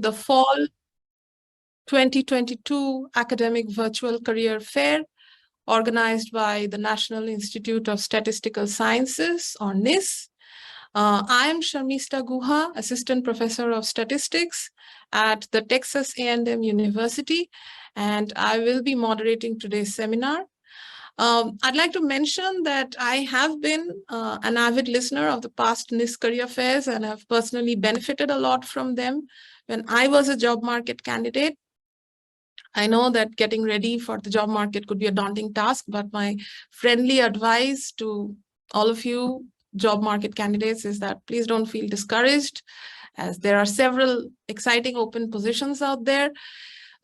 the Fall 2022 Academic Virtual Career Fair, organized by the National Institute of Statistical Sciences, or NISS. I am Sharmistha Guha, Assistant Professor of Statistics at the Texas A&M University, and I will be moderating today's seminar. I'd like to mention that I have been an avid listener of the past NISS career fairs and have personally benefited a lot from them when I was a job market candidate. I know that getting ready for the job market could be a daunting task, but my friendly advice to all of you job market candidates is that please don't feel discouraged, as there are several exciting open positions out there.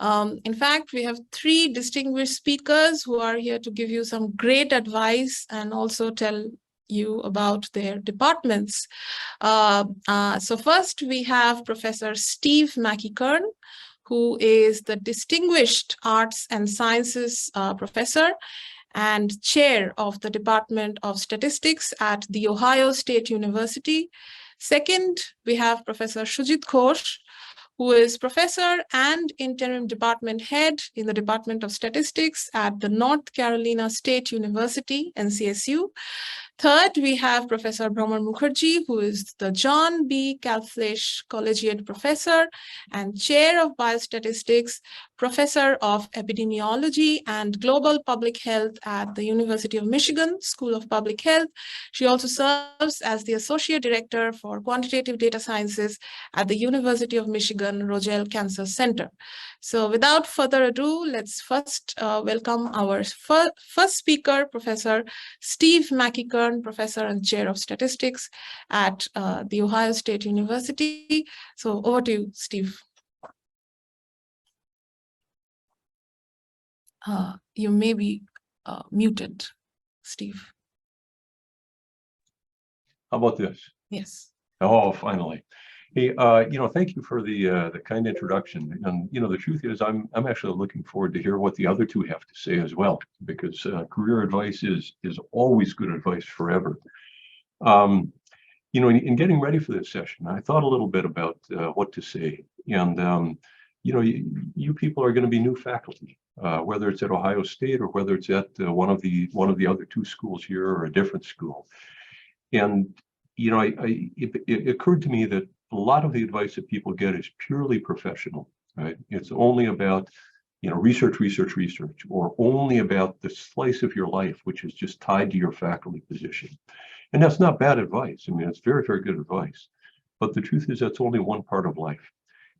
In fact, we have three distinguished speakers who are here to give you some great advice and also tell you about their departments. So first we have Professor Steve MacEachern, who is the Distinguished Arts and Sciences Professor and Chair of the Department of Statistics at The Ohio State University. Second, we have Professor Sujit Ghosh, who is Professor and Interim Department Head in the Department of Statistics at the North Carolina State University, NCSU. Third, we have Professor Bhramar Mukherjee, who is the John B. Calfleish Collegiate Professor and Chair of Biostatistics, Professor of Epidemiology and Global Public Health at the University of Michigan School of Public Health. She also serves as the Associate Director for Quantitative Data Sciences at the University of Michigan Rogel Cancer Center. So without further ado, let's first welcome our first speaker, Professor Steve MacEachern, Professor and Chair of Statistics at The Ohio State University. So over to you, Steve. You may be muted, Steve. How about this? Yes. Oh, finally. Hey, thank you for the kind introduction. And the truth is, I'm actually looking forward to hear what the other two have to say as well, because career advice is always good advice forever. In getting ready for this session, I thought a little bit about what to say. And you people are going to be new faculty, whether it's at Ohio State or whether it's at one of the other two schools here or a different school. And it occurred to me that a lot of the advice that people get is purely professional, right? It's only about, research, or only about the slice of your life, which is just tied to your faculty position. And that's not bad advice. I mean, it's very, very good advice. But the truth is that's only one part of life.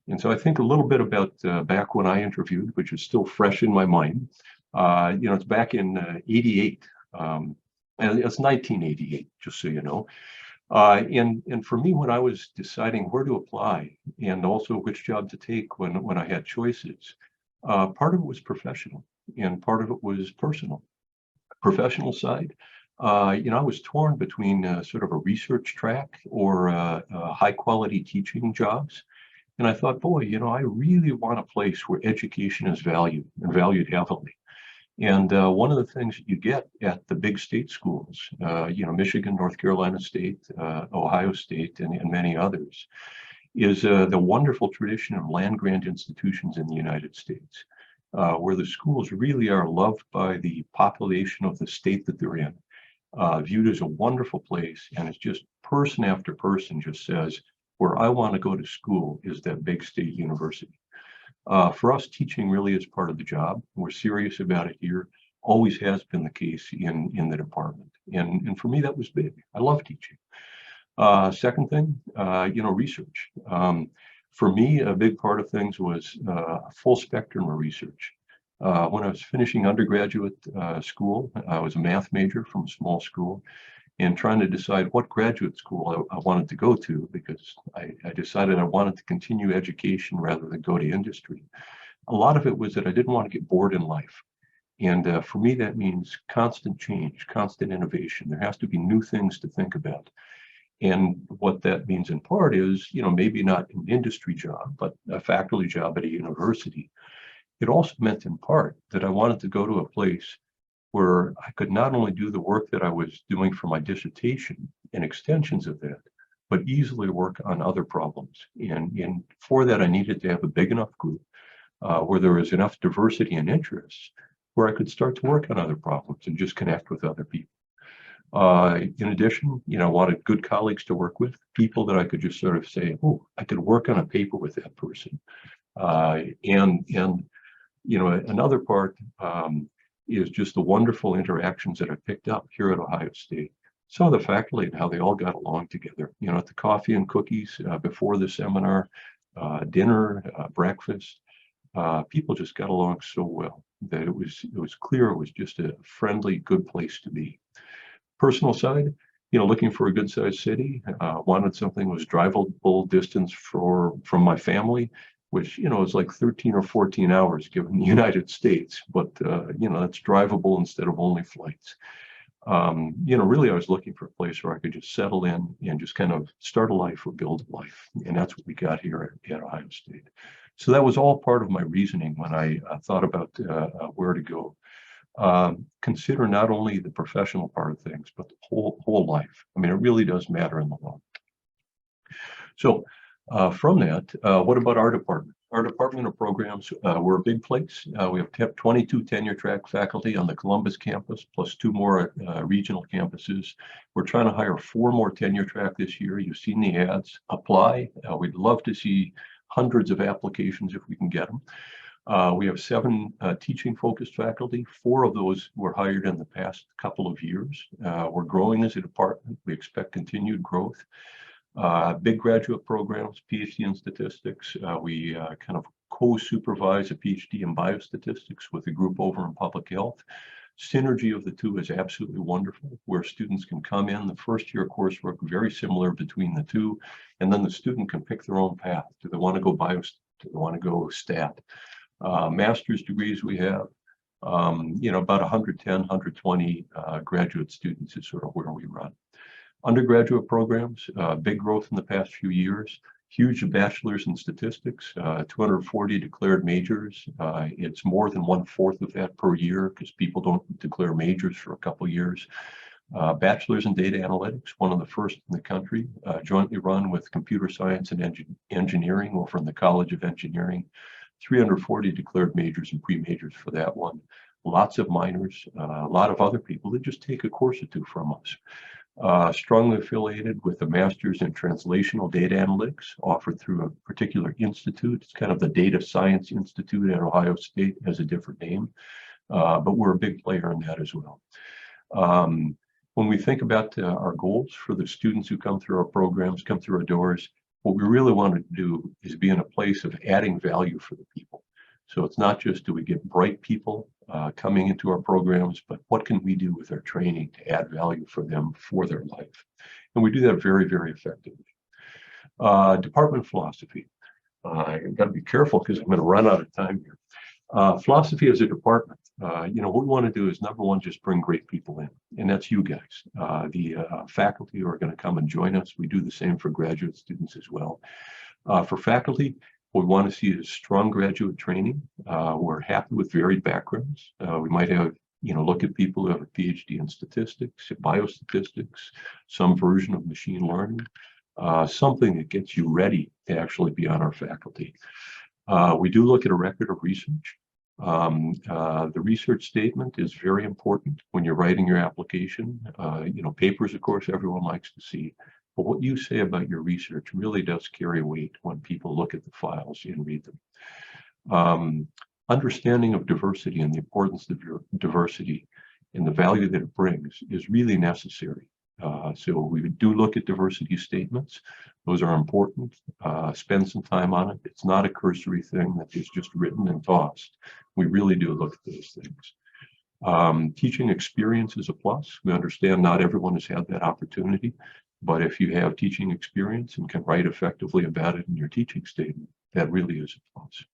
And so I think a little bit about back when I interviewed, which is still fresh in my mind. It's back in 88, and it's 1988, just so you know. And for me, when I was deciding where to apply and also which job to take when I had choices, part of it was professional and part of it was personal. Professional side, I was torn between sort of a research track or high quality teaching jobs. And I thought, boy, I really want a place where education is valued and valued heavily. And one of the things that you get at the big state schools, Michigan, North Carolina State, Ohio State, and many others, is the wonderful tradition of land-grant institutions in the United States, where the schools really are loved by the population of the state that they're in, viewed as a wonderful place. And it's just person after person just says, where I want to go to school is that big state university. For us, teaching really is part of the job. We're serious about it here. Always has been the case in the department. And for me, that was big. I love teaching. Second thing, research. For me, a big part of things was a full spectrum of research. When I was finishing undergraduate school, I was a math major from a small school, and trying to decide what graduate school I wanted to go to, because I decided I wanted to continue education rather than go to industry. A lot of it was that I didn't want to get bored in life. And for me, that means constant change, constant innovation. There has to be new things to think about. And what that means in part is, maybe not an industry job, but a faculty job at a university. It also meant in part that I wanted to go to a place where I could not only do the work that I was doing for my dissertation and extensions of that, but easily work on other problems. And for that, I needed to have a big enough group where there was enough diversity and interests where I could start to work on other problems and just connect with other people. In addition, I wanted good colleagues to work with, people that I could just sort of say, oh, I could work on a paper with that person. Another part is just the wonderful interactions that I picked up here at Ohio State. Some of the faculty and how they all got along together, at the coffee and cookies before the seminar, dinner, breakfast. People just got along so well that it was clear it was just a friendly, good place to be. Personal side, looking for a good sized city, wanted something that was drivable distance from my family, which, is like 13 or 14 hours given the United States, but, that's drivable instead of only flights. Really, I was looking for a place where I could just settle in and just kind of start a life or build a life. And that's what we got here at Ohio State. So that was all part of my reasoning when I thought about where to go. Consider not only the professional part of things, but the whole life. I mean, it really does matter in the long. So from that, what about our department? Our department of programs, we're a big place. We have 22 tenure track faculty on the Columbus campus, plus 2 more regional campuses. We're trying to hire 4 more tenure track this year. You've seen the ads. Apply. We'd love to see hundreds of applications if we can get them. We have 7 teaching-focused faculty. 4 of those were hired in the past couple of years. We're growing as a department. We expect continued growth. Big graduate programs, PhD in statistics. We kind of co-supervise a PhD in biostatistics with a group over in public health. Synergy of the two is absolutely wonderful, where students can come in, the first year coursework very similar between the two, and then the student can pick their own path. Do they want to go bio? Do they want to go stat? Master's degrees we have, about 110, 120 graduate students is sort of where we run. Undergraduate programs, big growth in the past few years, huge bachelor's in statistics, 240 declared majors. It's more than 1/4 of that per year because people don't declare majors for a couple years. Bachelor's in data analytics, one of the first in the country, jointly run with computer science and engineering over in the College of Engineering. 340 declared majors and pre-majors for that one. Lots of minors, a lot of other people that just take a course or 2 from us. Strongly affiliated with a master's in translational data analytics offered through a particular institute. It's kind of the Data Science Institute at Ohio State, has a different name, but we're a big player in that as well. When we think about our goals for the students who come through our programs, come through our doors, what we really want to do is be in a place of adding value for the people. So it's not just do we get bright people coming into our programs, but what can we do with our training to add value for them for their life? And we do that very, very effectively. Department philosophy. I've got to be careful because I'm going to run out of time here. Philosophy as a department, what we want to do is, number one, just bring great people in, and that's you guys. The faculty who are going to come and join us. We do the same for graduate students as well. For faculty, what we want to see is strong graduate training. We're happy with varied backgrounds. We might have, look at people who have a PhD in statistics, biostatistics, some version of machine learning, something that gets you ready to actually be on our faculty. We do look at a record of research. The research statement is very important when you're writing your application. Papers, of course, everyone likes to see. But what you say about your research really does carry weight when people look at the files and read them. Understanding of diversity and the importance of your diversity and the value that it brings is really necessary. So we do look at diversity statements. Those are important. Spend some time on it. It's not a cursory thing that is just written and tossed. We really do look at those things. Teaching experience is a plus. We understand not everyone has had that opportunity. But if you have teaching experience and can write effectively about it in your teaching statement, that really is a plus.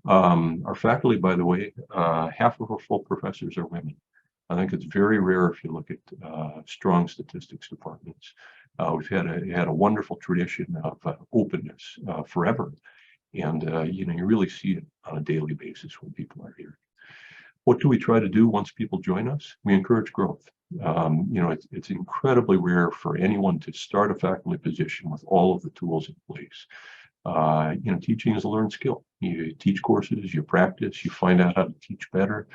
Our faculty, by the way, half of our full professors are women. I think it's very rare if you look at strong statistics departments. We've had a wonderful tradition of openness forever. And, you really see it on a daily basis when people are here. What do we try to do once people join us? We encourage growth. It's incredibly rare for anyone to start a faculty position with all of the tools in place. Teaching is a learned skill. You teach courses, you practice, you find out how to teach better.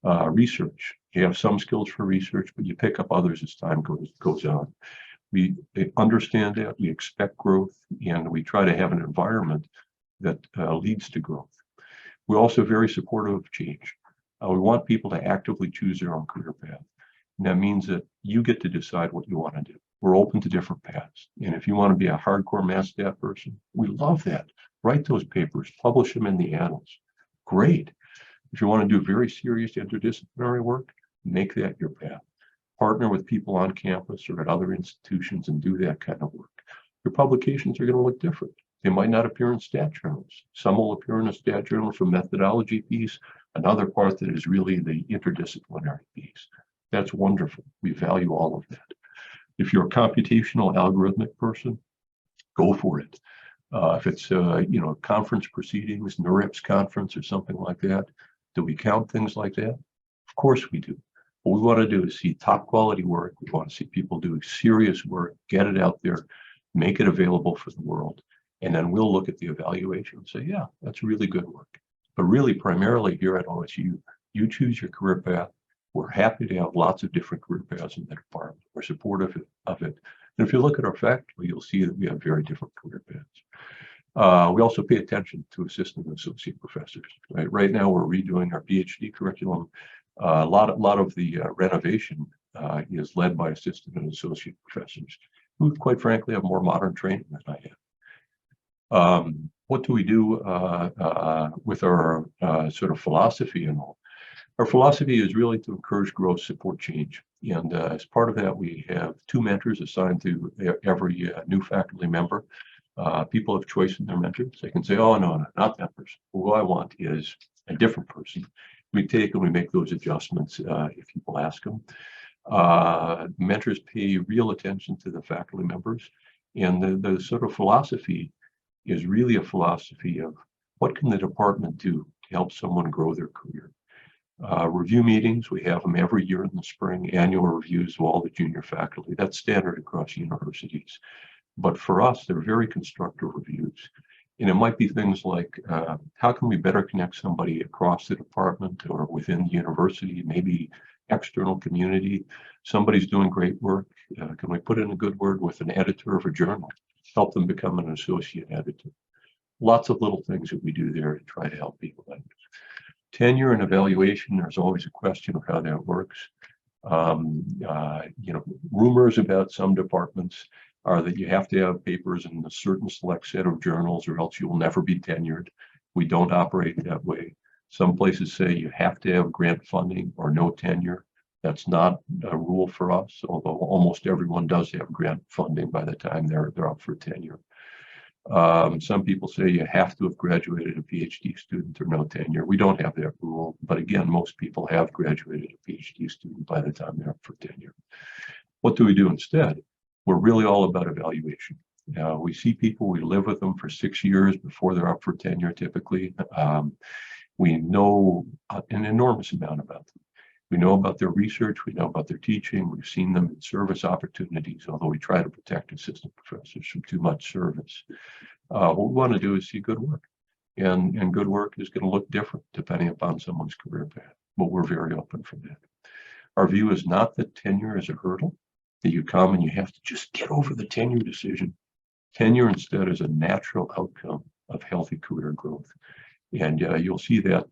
Research, you have some skills for research, but you pick up others as time goes on. We understand that, we expect growth, and we try to have an environment that leads to growth. We're also very supportive of change. We want people to actively choose their own career path. And that means that you get to decide what you want to do. We're open to different paths. And if you want to be a hardcore math stat person, we love that. Write those papers, publish them in the annals. Great. If you want to do very serious interdisciplinary work, make that your path. Partner with people on campus or at other institutions and do that kind of work. Your publications are going to look different. They might not appear in stat journals. Some will appear in a stat journal for methodology piece, another part that is really the interdisciplinary piece. That's wonderful. We value all of that. If you're a computational algorithmic person, go for it. If it's conference proceedings, NeurIPS conference or something like that, do we count things like that? Of course we do. What we want to do is see top quality work. We want to see people doing serious work, get it out there, make it available for the world. And then we'll look at the evaluation and say, yeah, that's really good work. But really, primarily here at OSU, you choose your career path. We're happy to have lots of different career paths in the department. We're supportive of it. And if you look at our faculty, you'll see that we have very different career paths. We also pay attention to assistant and associate professors. Right now, we're redoing our PhD curriculum. A lot of the renovation is led by assistant and associate professors who, quite frankly, have more modern training than I have. What do we do with our sort of philosophy and all? Our philosophy is really to encourage growth, support change. And as part of that, we have 2 mentors assigned to every new faculty member. People have choice in their mentors. They can say, oh, no, not that person. Who I want is a different person. We take and we make those adjustments if people ask them. Mentors pay real attention to the faculty members. And the sort of philosophy is really a philosophy of what can the department do to help someone grow their career. Review meetings, we have them every year in the spring, annual reviews of all the junior faculty. That's standard across universities. But for us, they're very constructive reviews. And it might be things like, how can we better connect somebody across the department or within the university, maybe external community? Somebody's doing great work. Can we put in a good word with an editor of a journal? Help them become an associate editor. Lots of little things that we do there to try to help people out. Tenure and evaluation, there's always a question of how that works. Rumors about some departments are that you have to have papers in a certain select set of journals or else you will never be tenured. We don't operate that way. Some places say you have to have grant funding or no tenure. That's not a rule for us, although almost everyone does have grant funding by the time they're up for tenure. Some people say you have to have graduated a PhD student or no tenure. We don't have that rule, but again, most people have graduated a PhD student by the time they're up for tenure. What do we do instead? We're really all about evaluation. We see people, we live with them for 6 years before they're up for tenure typically. We know an enormous amount about them. We know about their research, we know about their teaching, we've seen them in service opportunities, although we try to protect assistant professors from too much service. What we want to do is see good work. And good work is going to look different depending upon someone's career path, but we're very open for that. Our view is not that tenure is a hurdle, that you come and you have to just get over the tenure decision. Tenure instead is a natural outcome of healthy career growth. And you'll see that,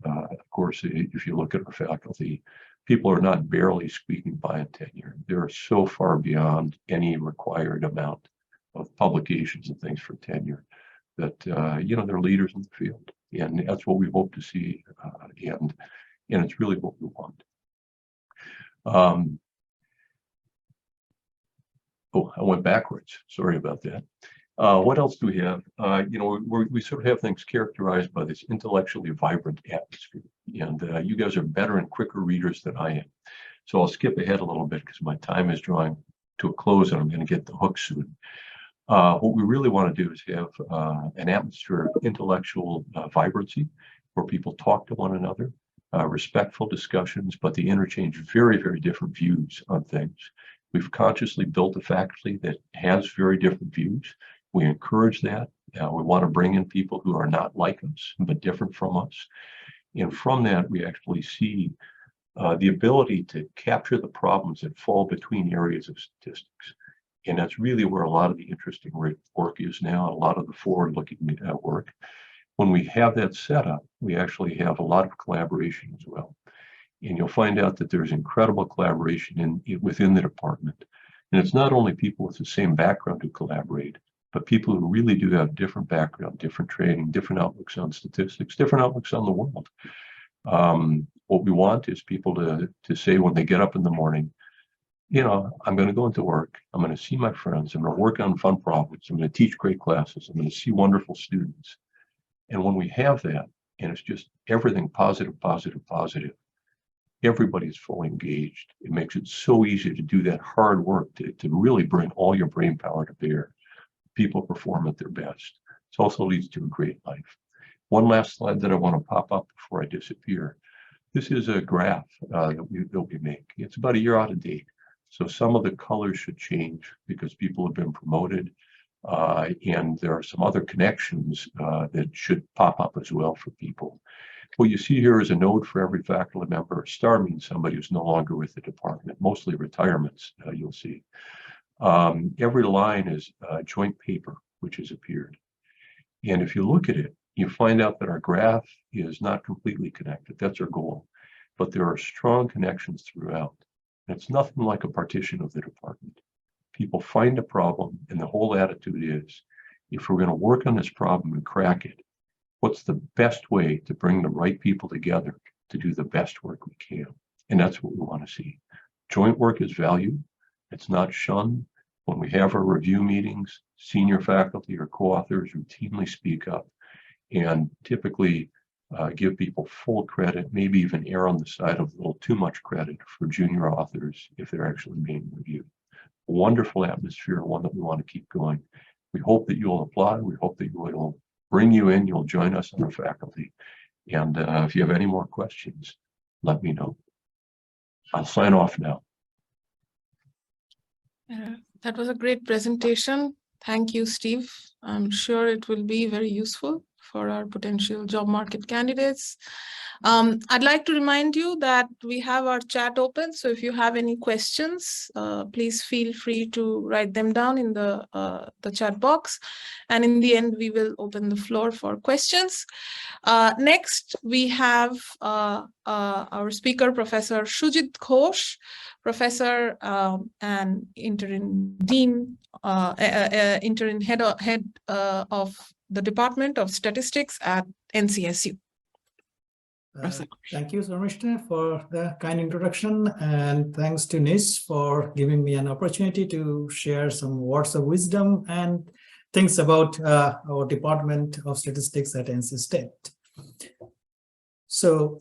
of course, if you look at our faculty, people are not barely squeaking by in tenure. They're so far beyond any required amount of publications and things for tenure that, they're leaders in the field. And that's what we hope to see. And it's really what we want. I went backwards. Sorry about that. What else do we have? We sort of have things characterized by this intellectually vibrant atmosphere. And you guys are better and quicker readers than I am. So I'll skip ahead a little bit because my time is drawing to a close and I'm going to get the hook soon. What we really want to do is have an atmosphere of intellectual vibrancy where people talk to one another, respectful discussions, but they interchange very, very different views on things. We've consciously built a faculty that has very different views. We encourage that. We want to bring in people who are not like us, but different from us. And from that, we actually see the ability to capture the problems that fall between areas of statistics. And that's really where a lot of the interesting work is now, a lot of the forward-looking work. When we have that set up, we actually have a lot of collaboration as well. And you'll find out that there's incredible collaboration within the department. And it's not only people with the same background who collaborate, but people who really do have different background, different training, different outlooks on statistics, different outlooks on the world. What we want is people to say when they get up in the morning, you know, I'm going to go into work, I'm going to see my friends, I'm going to work on fun problems, I'm going to teach great classes, I'm going to see wonderful students. And when we have that, and it's just everything positive, positive, positive, everybody's fully engaged. It makes it so easy to do that hard work, to really bring all your brain power to bear. People perform at their best. It also leads to a great life. One last slide that I want to pop up before I disappear. This is a graph that we make. It's about a year out of date. So some of the colors should change because people have been promoted. And there are some other connections that should pop up as well for people. What you see here is a node for every faculty member. A star means somebody who's no longer with the department, mostly retirements, you'll see. Every line is joint paper, which has appeared. And if you look at it, you find out that our graph is not completely connected. That's our goal. But there are strong connections throughout. And it's nothing like a partition of the department. People find a problem, and the whole attitude is, if we're going to work on this problem and crack it, what's the best way to bring the right people together to do the best work we can? And that's what we want to see. Joint work is valued. It's not shunned. When we have our review meetings, senior faculty or co-authors routinely speak up and typically give people full credit, maybe even err on the side of a little too much credit for junior authors if they're actually being reviewed. A wonderful atmosphere, one that we want to keep going. We hope that you'll apply. We hope that you'll bring you in, you'll join us on our faculty. And if you have any more questions, let me know. I'll sign off now. That was a great presentation. Thank you, Steve. I'm sure it will be very useful for our potential job market candidates. I'd like to remind you that we have our chat open. So if you have any questions, please feel free to write them down in the chat box. And in the end, we will open the floor for questions. Next, we have our speaker, Professor Sujit Ghosh, Professor and interim dean, interim head of the Department of Statistics at NCSU. Thank you, Sharmistha, for the kind introduction, and thanks to NISS for giving me an opportunity to share some words of wisdom and things about our Department of Statistics at NC State. So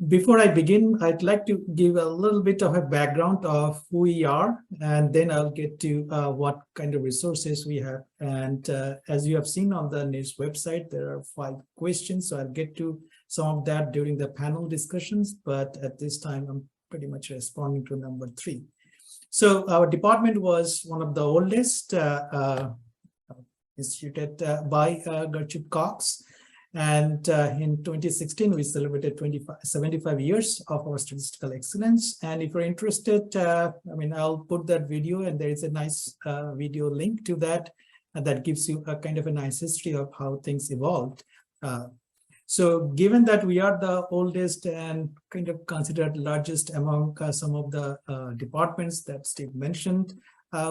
before I begin, I'd like to give a little bit of a background of who we are, and then I'll get to what kind of resources we have. And as you have seen on the NISS website, there are 5 questions, so I'll get to some of that during the panel discussions, but at this time, I'm pretty much responding to number 3. So our department was one of the oldest instituted by Gertrude Cox. And in 2016, we celebrated 75 years of our statistical excellence. And if you're interested, I mean, I'll put that video, and there is a nice video link to that, and that gives you a kind of a nice history of how things evolved. So given that we are the oldest and kind of considered largest among some of the departments that Steve mentioned,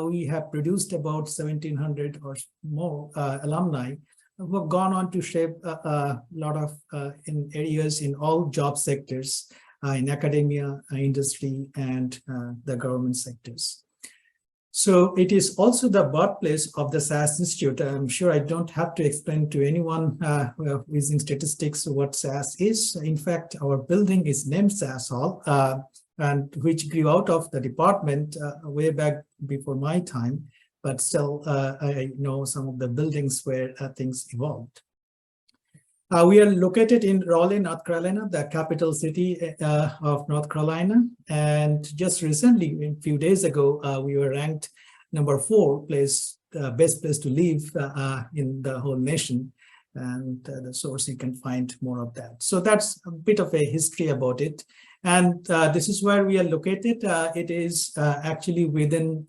we have produced about 1,700 or more alumni who have gone on to shape a lot of in areas in all job sectors, in academia, industry, and the government sectors. So it is also the birthplace of the SAS Institute. I'm sure I don't have to explain to anyone who is in statistics what SAS is. In fact, our building is named SAS Hall, and which grew out of the department way back before my time. But still, I know some of the buildings where things evolved. We are located in Raleigh, North Carolina, the capital city of North Carolina. And just recently, a few days ago, we were ranked number 4 place, best place to live in the whole nation. And the source, you can find more of that. So that's a bit of a history about it. And this is where we are located. It is actually within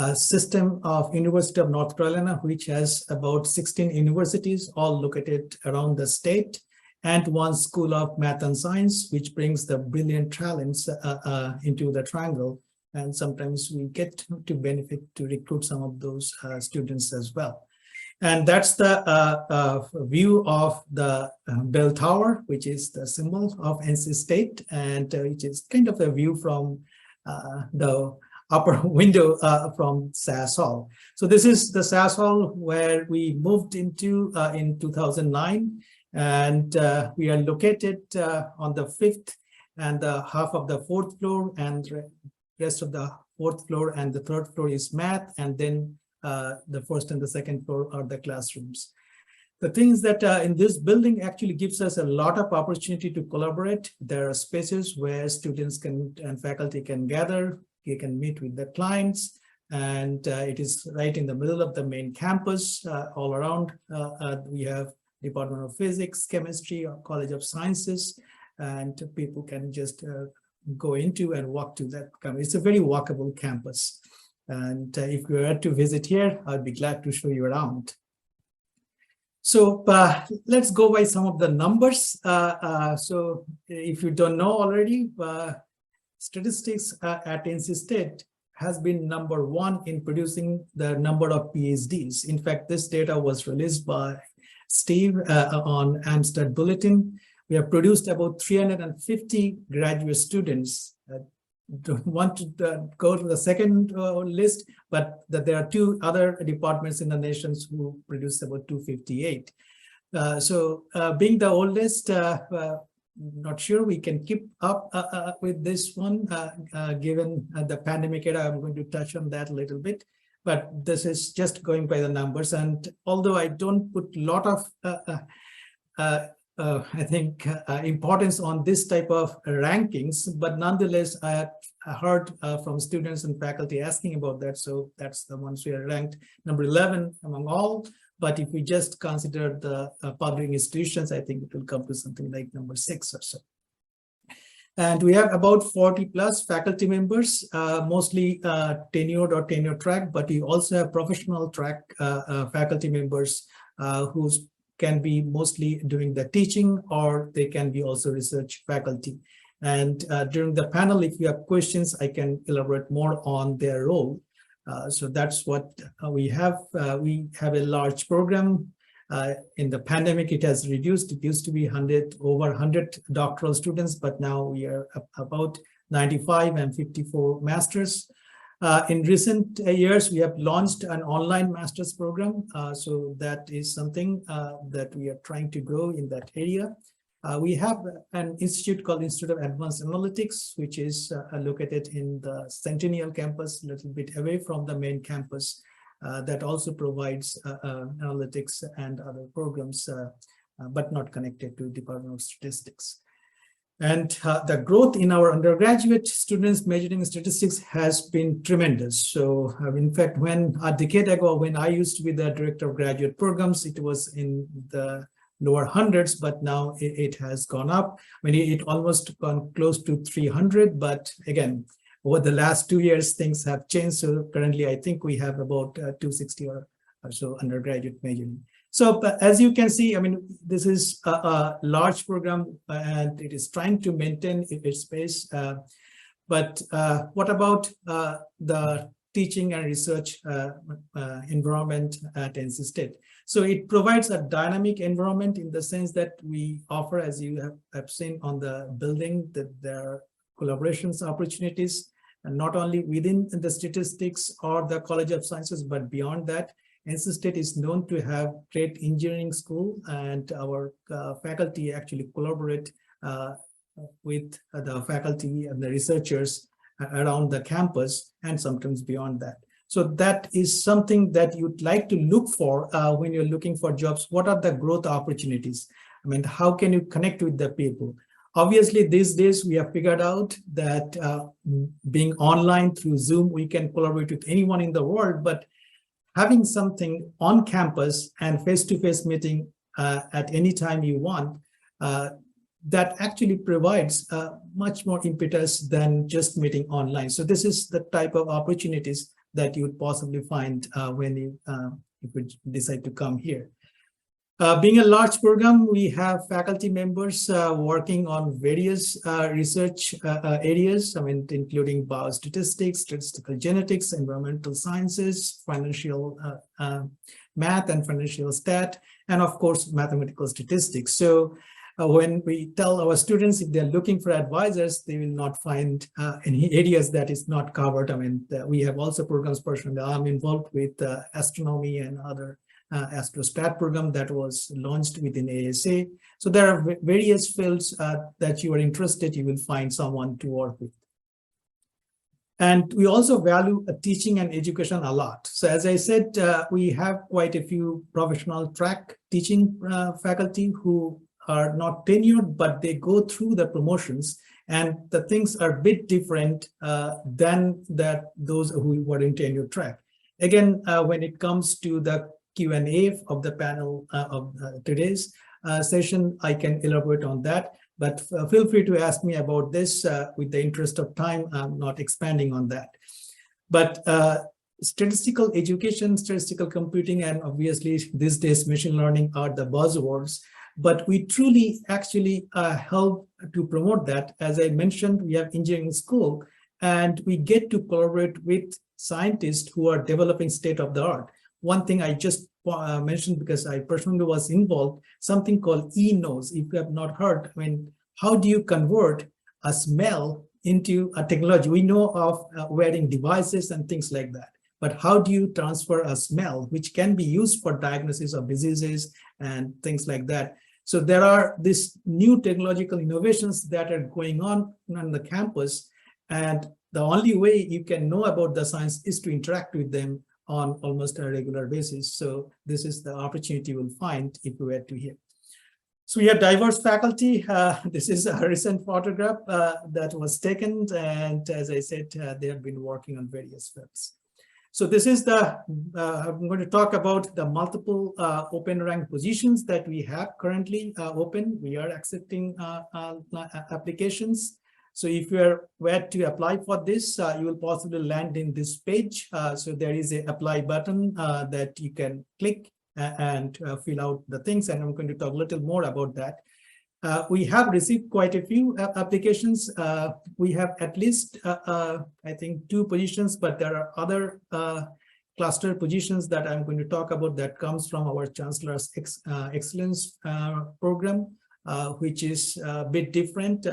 a system of University of North Carolina, which has about 16 universities, all located around the state, and one school of math and science, which brings the brilliant talents into the triangle. And sometimes we get to benefit to recruit some of those students as well. And that's the view of the bell tower, which is the symbol of NC State, and which is kind of a view from the upper window from SAS Hall. So this is the SAS Hall where we moved into in 2009, and we are located on the 5th and the half of the 4th floor, and rest of the 4th floor and the 3rd floor is math, and then the 1st and the 2nd floor are the classrooms. The things that in this building actually gives us a lot of opportunity to collaborate. There are spaces where students can and faculty can gather. You can meet with the clients, and it is right in the middle of the main campus. All around, we have Department of Physics, Chemistry, or College of Sciences, and people can just go into and walk to that campus. It's a very walkable campus. And if you were to visit here, I'd be glad to show you around. So let's go by some of the numbers. So if you don't know already, statistics at NC State has been number 1 in producing the number of PhDs. In fact, this data was released by Steve on Amstrad Bulletin. We have produced about 350 graduate students. Don't want to go to the second list, but that there are 2 other departments in the nations who produce about 258. So being the oldest, not sure we can keep up with this one, given the pandemic era. I'm going to touch on that a little bit, but this is just going by the numbers. And although I don't put a lot of, I think, importance on this type of rankings, but nonetheless, I heard from students and faculty asking about that. So that's the ones we are ranked number 11 among all. But if we just consider the public institutions, I think it will come to something like number 6 or so. And we have about 40 plus faculty members, mostly tenured or tenure track, but we also have professional track faculty members who can be mostly doing the teaching, or they can be also research faculty. And during the panel, if you have questions, I can elaborate more on their role. So that's what we have. We have a large program. In the pandemic, it has reduced. It used to be over 100 doctoral students, but now we are about 95 and 54 masters. In recent years, we have launched an online master's program. So that is something that we are trying to grow in that area. We have an institute called Institute of Advanced Analytics, which is located in the Centennial campus, a little bit away from the main campus, that also provides analytics and other programs, but not connected to Department of Statistics. And the growth in our undergraduate students majoring in statistics has been tremendous. So in fact, when a decade ago, when I used to be the director of graduate programs, it was in the lower hundreds, but now it has gone up. I mean, it almost gone close to 300, but again, over the last 2 years, things have changed. So currently, I think we have about 260 or so undergraduate majoring. So as you can see, I mean, this is a large program and it is trying to maintain its pace. But what about the teaching and research environment at NC State? So it provides a dynamic environment in the sense that we offer, as you have seen on the building, that there are collaborations opportunities, and not only within the statistics or the College of Sciences, but beyond that. NC State is known to have great engineering school, and our faculty actually collaborate with the faculty and the researchers around the campus, and sometimes beyond that. So that is something that you'd like to look for when you're looking for jobs. What are the growth opportunities? I mean, how can you connect with the people? Obviously, these days we have figured out that being online through Zoom, we can collaborate with anyone in the world, but having something on campus and face-to-face meeting at any time you want, that actually provides much more impetus than just meeting online. So this is the type of opportunities that you would possibly find when you if you decide to come here. Being a large program, we have faculty members working on various research areas, I mean, including biostatistics, statistical genetics, environmental sciences, financial math and financial stat, and of course, mathematical statistics. So when we tell our students if they're looking for advisors, they will not find any areas that is not covered. I mean, we have also programs personally. I'm involved with astronomy and other astrostat program that was launched within ASA. So there are various fields that you are interested, you will find someone to work with. And we also value teaching and education a lot. So as I said, we have quite a few professional track teaching faculty who are not tenured, but they go through the promotions, and the things are a bit different than those who were in tenure track. Again, when it comes to the Q&A of the panel of today's session, I can elaborate on that, but feel free to ask me about this with the interest of time. I'm not expanding on that. But statistical education, statistical computing, and obviously these days machine learning are the buzzwords. But we truly actually help to promote that. As I mentioned, we have engineering school, and we get to collaborate with scientists who are developing state-of-the-art. One thing I just mentioned, because I personally was involved, something called eNose. If you have not heard, I mean, how do you convert a smell into a technology? We know of wearing devices and things like that. But how do you transfer a smell, which can be used for diagnosis of diseases and things like that? So there are these new technological innovations that are going on the campus, and the only way you can know about the science is to interact with them on almost a regular basis. So this is the opportunity you will find if you were to hear. So we have diverse faculty. This is a recent photograph that was taken, and as I said, they have been working on various fields. So this is the, I'm going to talk about the multiple open rank positions that we have currently open. We are accepting applications. So if you were to apply for this, you will possibly land in this page. So there is an apply button that you can click and fill out the things. And I'm going to talk a little more about that. We have received quite a few applications. We have at least, I think, 2 positions, but there are other cluster positions that I'm going to talk about that comes from our Chancellor's Excellence Program, which is a bit different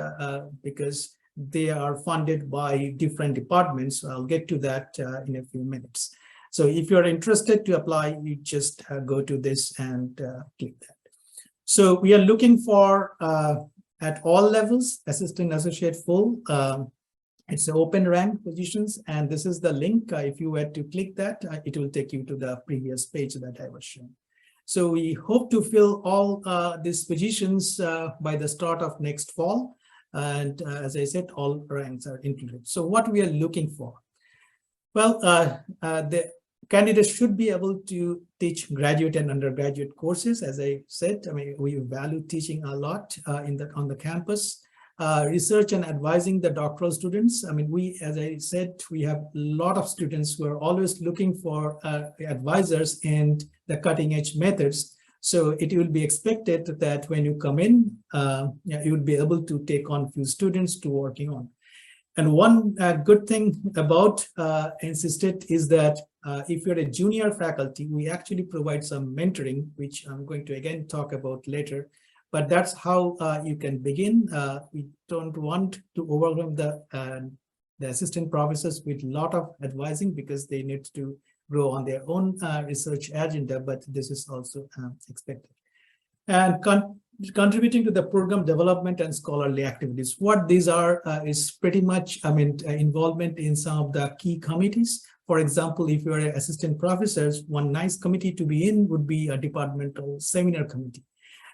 because they are funded by different departments. So I'll get to that in a few minutes. So if you're interested to apply, you just go to this and click that. So we are looking for, at all levels, assistant, associate, full. It's open rank positions, and this is the link. If you were to click that, it will take you to the previous page that I was showing. So we hope to fill all these positions by the start of next fall. And as I said, all ranks are included. So what we are looking for? Well, the candidates should be able to teach graduate and undergraduate courses. As I said, I mean, we value teaching a lot on the campus. Research and advising the doctoral students. I mean, as I said, we have a lot of students who are always looking for advisors and the cutting edge methods. So it will be expected that when you come in, you will be able to take on few students to working on. And one good thing about Insisted is that if you're a junior faculty, we actually provide some mentoring, which I'm going to again talk about later. But that's how you can begin. We don't want to overwhelm the assistant professors with a lot of advising because they need to grow on their own research agenda, but this is also expected. And contributing to the program development and scholarly activities. What these are is pretty much, I mean, involvement in some of the key committees. For example, if you're an assistant professor, one nice committee to be in would be a departmental seminar committee.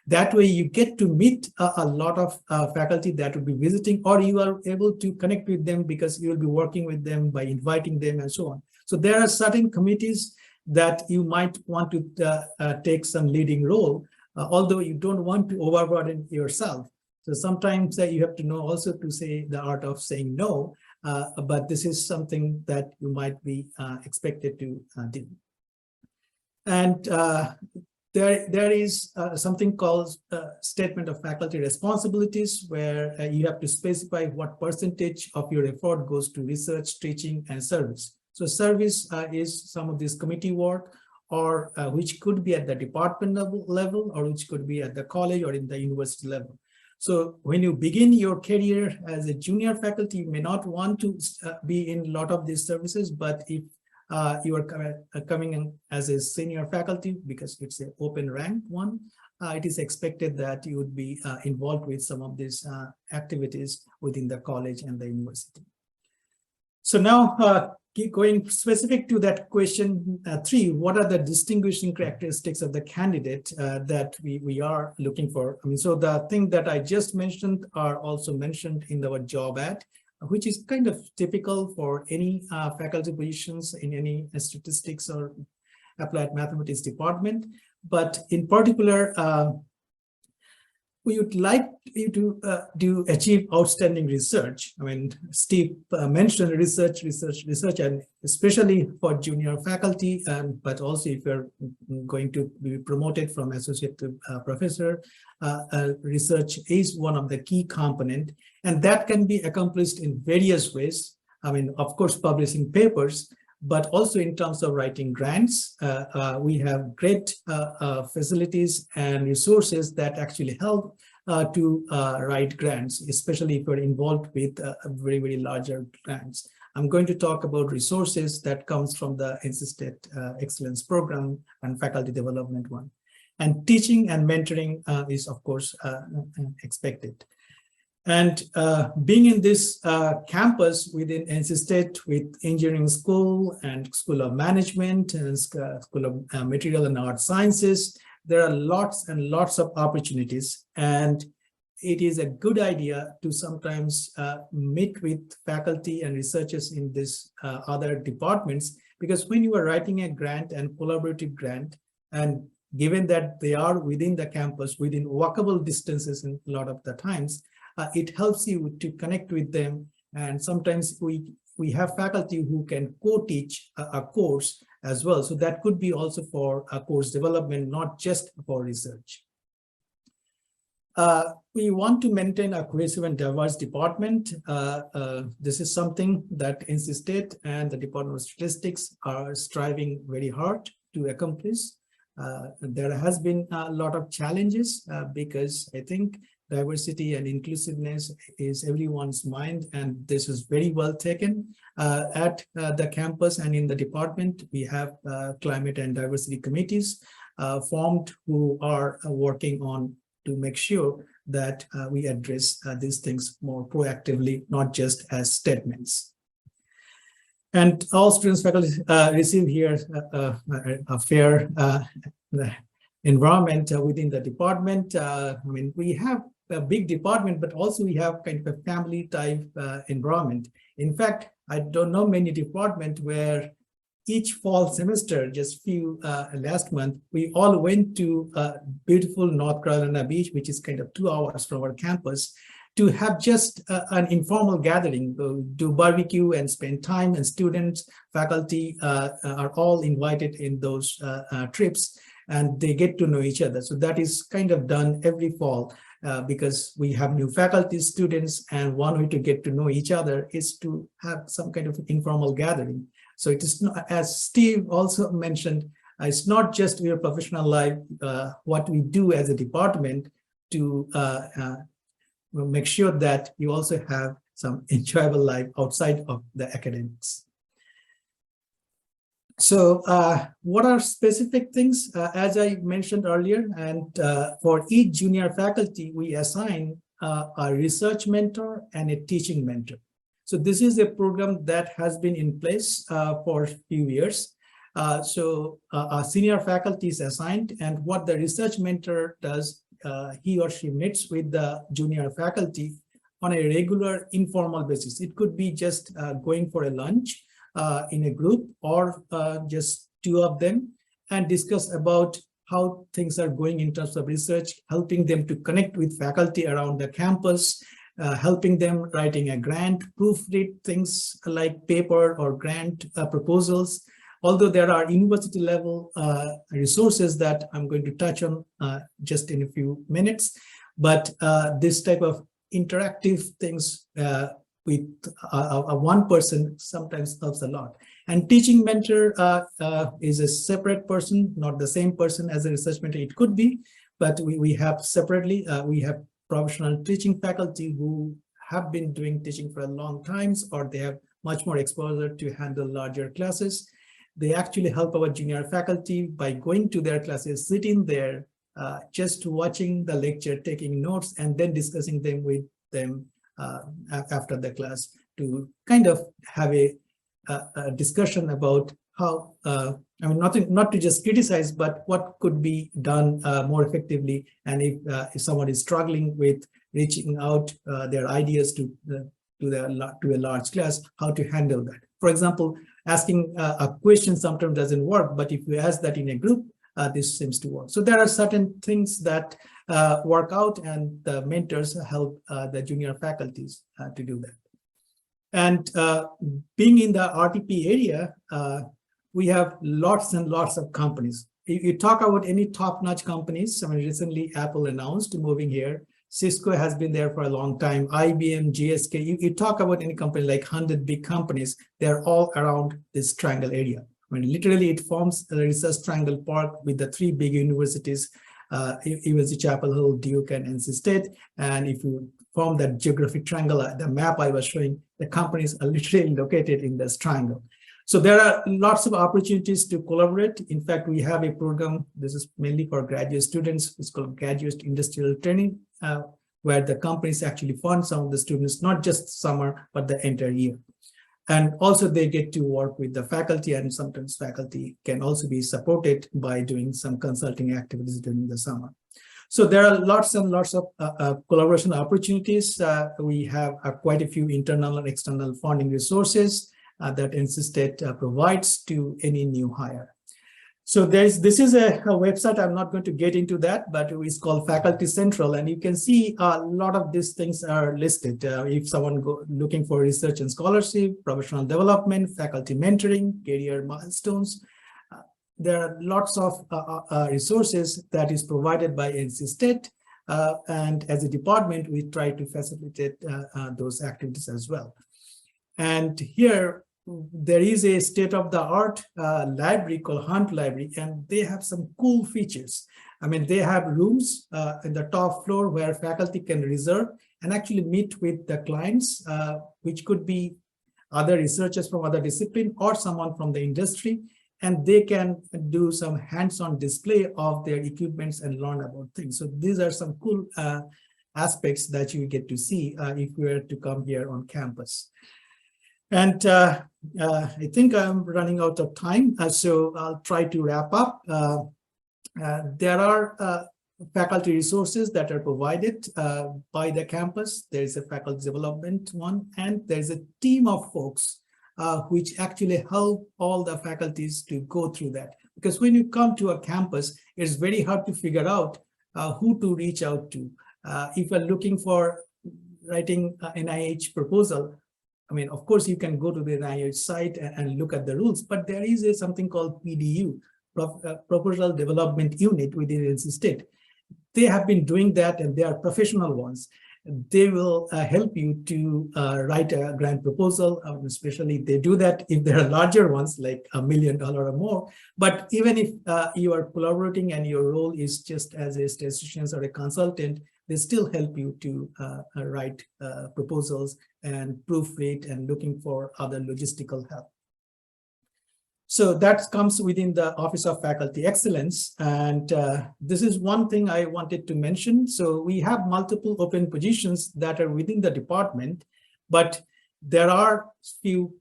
That way you get to meet a lot of faculty that will be visiting, or you are able to connect with them because you will be working with them by inviting them and so on. So there are certain committees that you might want to take some leading role, although you don't want to overburden yourself. So sometimes you have to know also to say the art of saying no, but this is something that you might be expected to do. And there is something called statement of faculty responsibilities, where you have to specify what percentage of your effort goes to research, teaching, and service. So service is some of this committee work, or which could be at the department level, or which could be at the college or in the university level. So when you begin your career as a junior faculty, you may not want to be in a lot of these services, but if you are coming in as a senior faculty, because it's an open rank one, it is expected that you would be involved with some of these activities within the college and the university. So now going specific to that question 3, what are the distinguishing characteristics of the candidate that we are looking for? I mean, so the thing that I just mentioned are also mentioned in our job ad, which is kind of typical for any faculty positions in any statistics or applied mathematics department. But in particular, we would like you to achieve outstanding research. I mean, Steve mentioned research, and especially for junior faculty, but also if you're going to be promoted from associate to professor, research is one of the key component, and that can be accomplished in various ways. I mean, of course, publishing papers, but also in terms of writing grants. We have great facilities and resources that actually help to write grants, especially if you're involved with very, very larger grants. I'm going to talk about resources that comes from the NISS Excellence Program and faculty development one. And teaching and mentoring is, of course, expected. And being in this campus within NC State with engineering school and School of Management and School of Material and Art Sciences, there are lots and lots of opportunities. And it is a good idea to sometimes meet with faculty and researchers in this other departments, because when you are writing a grant and collaborative grant, and given that they are within the campus, within walkable distances in a lot of the times, it helps you to connect with them. And sometimes we have faculty who can co-teach a course as well. So that could be also for a course development, not just for research. We want to maintain a cohesive and diverse department. This is something that NC State and the Department of Statistics are striving very hard to accomplish. There has been a lot of challenges because I think diversity and inclusiveness is everyone's mind, and this is very well taken at the campus and in the department. We have climate and diversity committees formed who are working on to make sure that we address these things more proactively, not just as statements. And all students, faculty receive here a fair environment within the department. I mean, we have a big department, but also we have kind of a family type environment. In fact, I don't know many departments where each fall semester, just last month, we all went to beautiful North Carolina Beach, which is kind of 2 hours from our campus, to have just an informal gathering, do barbecue and spend time, and students, faculty are all invited in those trips, and they get to know each other. So that is kind of done every fall. Because we have new faculty, students, and one way to get to know each other is to have some kind of informal gathering. So it is not, as Steve also mentioned, it's not just your professional life, what we do as a department to make sure that you also have some enjoyable life outside of the academics. So what are specific things? As I mentioned earlier, and for each junior faculty, we assign a research mentor and a teaching mentor. So this is a program that has been in place for a few years. So a senior faculty is assigned, and what the research mentor does, he or she meets with the junior faculty on a regular informal basis. It could be just going for a lunch in a group, or just two of them, and discuss about how things are going in terms of research, helping them to connect with faculty around the campus, helping them writing a grant, proofread things like paper or grant proposals. Although there are university level resources that I'm going to touch on just in a few minutes, but this type of interactive things with one person sometimes helps a lot. And teaching mentor is a separate person, not the same person as a research mentor. It could be, but we have separately, we have professional teaching faculty who have been doing teaching for a long time, or they have much more exposure to handle larger classes. They actually help our junior faculty by going to their classes, sitting there, just watching the lecture, taking notes, and then discussing them with them after the class to kind of have a discussion about how, I mean, not to just criticize, but what could be done more effectively. And if someone is struggling with reaching out their ideas to a large class, how to handle that. For example, asking a question sometimes doesn't work, but if you ask that in a group, this seems to work. So there are certain things that work out, and the mentors help the junior faculties to do that. And being in the RTP area, we have lots and lots of companies. If you talk about any top-notch companies, I mean, recently Apple announced moving here. Cisco has been there for a long time. IBM, GSK, you talk about any company like 100 big companies, they're all around this triangle area. I mean, literally it forms a research triangle park with the three big universities, UNC Chapel Hill, Duke, and NC State. And if you form that geographic triangle, the map I was showing, the companies are literally located in this triangle. So there are lots of opportunities to collaborate. In fact, we have a program, this is mainly for graduate students, it's called Graduate Industrial Training, where the companies actually fund some of the students, not just summer, but the entire year. And also they get to work with the faculty, and sometimes faculty can also be supported by doing some consulting activities during the summer. So there are lots and lots of collaboration opportunities. We have quite a few internal and external funding resources that NC State provides to any new hire. So this is a website. I'm not going to get into that, but it's called Faculty Central, and you can see a lot of these things are listed. If someone looking for research and scholarship, professional development, faculty mentoring, career milestones, there are lots of resources that is provided by NC State, and as a department, we try to facilitate those activities as well. And here, there is a state-of-the-art library called Hunt Library, and they have some cool features. I mean, they have rooms in the top floor where faculty can reserve and actually meet with the clients, which could be other researchers from other discipline or someone from the industry, and they can do some hands-on display of their equipments and learn about things. So these are some cool aspects that you get to see if you were to come here on campus. And I think I'm running out of time, so I'll try to wrap up. There are faculty resources that are provided by the campus. There's a faculty development one, and there's a team of folks which actually help all the faculties to go through that. Because when you come to a campus, it's very hard to figure out who to reach out to. If you're looking for writing an NIH proposal, I mean, of course, you can go to the NIH site and look at the rules, but there is something called PDU, Proposal Development Unit within NC State. They have been doing that, and they are professional ones. They will help you to write a grant proposal, especially they do that if there are larger ones, like $1 million or more. But even if you are collaborating and your role is just as a statistician or a consultant, they still help you to write proposals and proofread and looking for other logistical help. So that comes within the Office of Faculty Excellence. And this is one thing I wanted to mention. So we have multiple open positions that are within the department, but there are few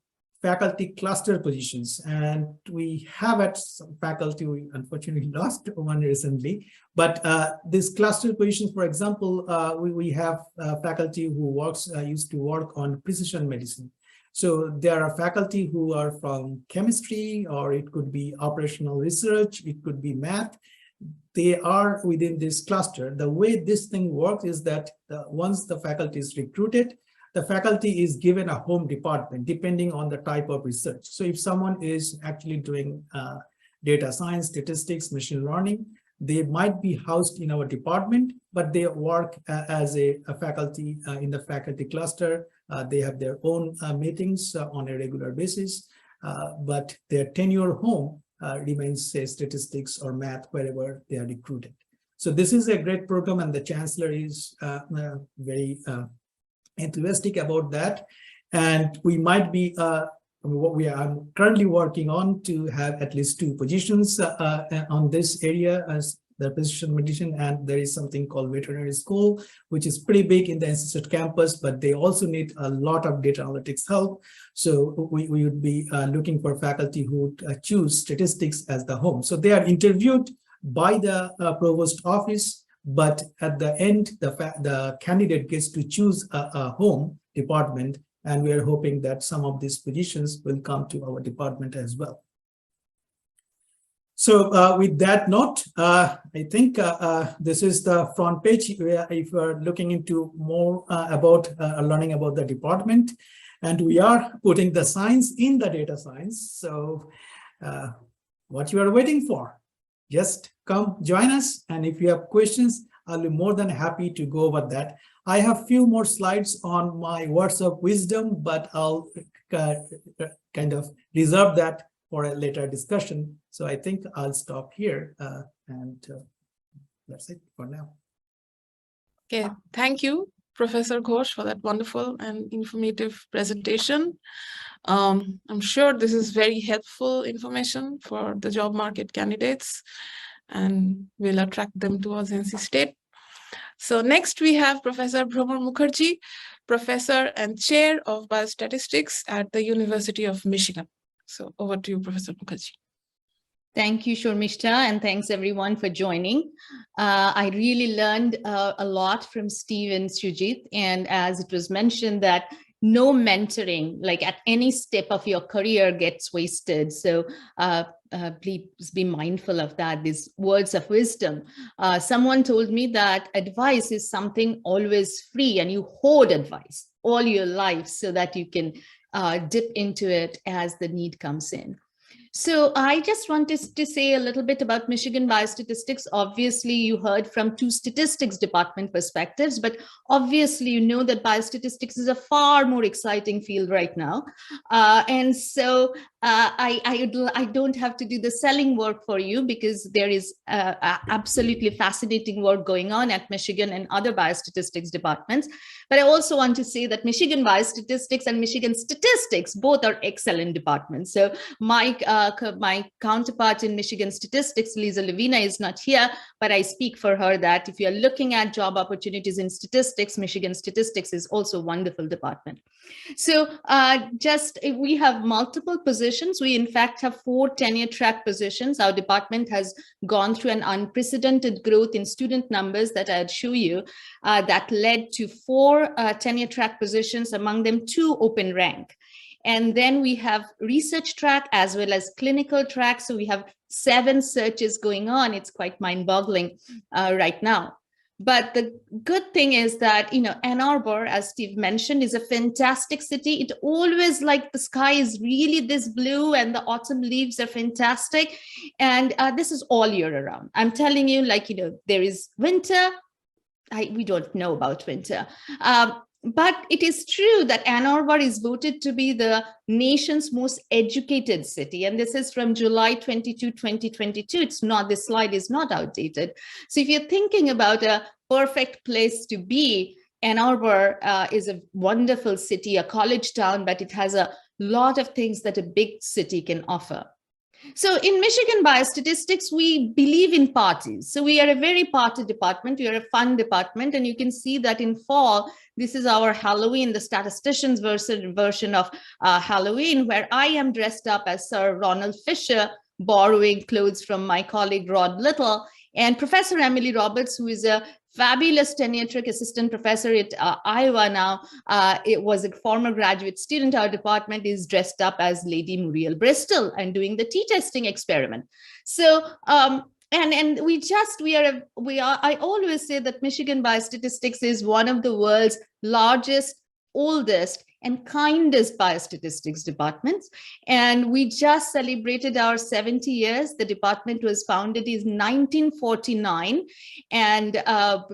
faculty cluster positions, and we have at some faculty, we unfortunately lost one recently, but these cluster positions, for example, we have faculty who used to work on precision medicine. So there are faculty who are from chemistry, or it could be operational research, it could be math. They are within this cluster. The way this thing works is that once the faculty is recruited, the faculty is given a home department depending on the type of research. So if someone is actually doing data science, statistics, machine learning, they might be housed in our department, but they work as a faculty in the faculty cluster. They have their own meetings on a regular basis, but their tenure home remains, say, statistics or math, wherever they are recruited. So this is a great program, and the chancellor is very enthusiastic about that. And we might be what we are currently working on to have at least 2 positions on this area as the precision medicine, and there is something called veterinary school, which is pretty big in the institute campus, but they also need a lot of data analytics help. So we would be looking for faculty who choose statistics as the home. So they are interviewed by the provost office, but at the end, the candidate gets to choose a home department, and we are hoping that some of these positions will come to our department as well. So with that note, I think this is the front page where if you're looking into more about learning about the department, and we are putting the science in the data science. So what you are waiting for? Just come join us, and if you have questions, I'll be more than happy to go over that. I have few more slides on my words of wisdom, but I'll kind of reserve that for a later discussion. So I think I'll stop here, and that's it for now. Okay, thank you, Professor Ghosh, for that wonderful and informative presentation. I'm sure this is very helpful information for the job market candidates, and will attract them towards NC State. So next we have Professor Bhramar Mukherjee, Professor and Chair of Biostatistics at the University of Michigan. So over to you, Professor Mukherjee. Thank you, Sharmistha, and thanks everyone for joining. I really learned a lot from Steve and Sujit, and as it was mentioned that no mentoring, like at any step of your career, gets wasted. So please be mindful of that, these words of wisdom. Someone told me that advice is something always free, and you hoard advice all your life so that you can dip into it as the need comes in. So I just wanted to say a little bit about Michigan Biostatistics. Obviously, you heard from 2 statistics department perspectives, but obviously, you know that biostatistics is a far more exciting field right now. And so I don't have to do the selling work for you, because there is absolutely fascinating work going on at Michigan and other biostatistics departments. But I also want to say that Michigan Biostatistics and Michigan Statistics both are excellent departments. So my counterpart in Michigan Statistics, Lisa Levina, is not here, but I speak for her that if you're looking at job opportunities in statistics, Michigan Statistics is also a wonderful department. So we have multiple positions. We in fact have 4 tenure track positions. Our department has gone through an unprecedented growth in student numbers that I'd show you that led to 4 tenure track positions, among them 2 open rank. And then we have research track as well as clinical track. So we have 7 searches going on. It's quite mind-boggling right now. But the good thing is that, you know, Ann Arbor, as Steve mentioned, is a fantastic city. It always, like, the sky is really this blue and the autumn leaves are fantastic. And this is all year around. I'm telling you, like, you know, there is winter. We don't know about winter. But it is true that Ann Arbor is voted to be the nation's most educated city. And this is from July 22, 2022. It's not, this slide is not outdated. So if you're thinking about a perfect place to be, Ann Arbor is a wonderful city, a college town, but it has a lot of things that a big city can offer. So in Michigan Biostatistics, we believe in parties. So we are a very party department. We are a fun department. And you can see that in fall, this is our Halloween, the statisticians version of Halloween, where I am dressed up as Sir Ronald Fisher, borrowing clothes from my colleague Rod Little, and Professor Emily Roberts, who is a fabulous tenure-track assistant professor at Iowa now. It was a former graduate student. Our department is dressed up as Lady Muriel Bristol and doing the t-testing experiment. So, and I always say that Michigan Biostatistics is one of the world's largest, oldest, and kindest biostatistics departments. And we just celebrated our 70 years. The department was founded in 1949. And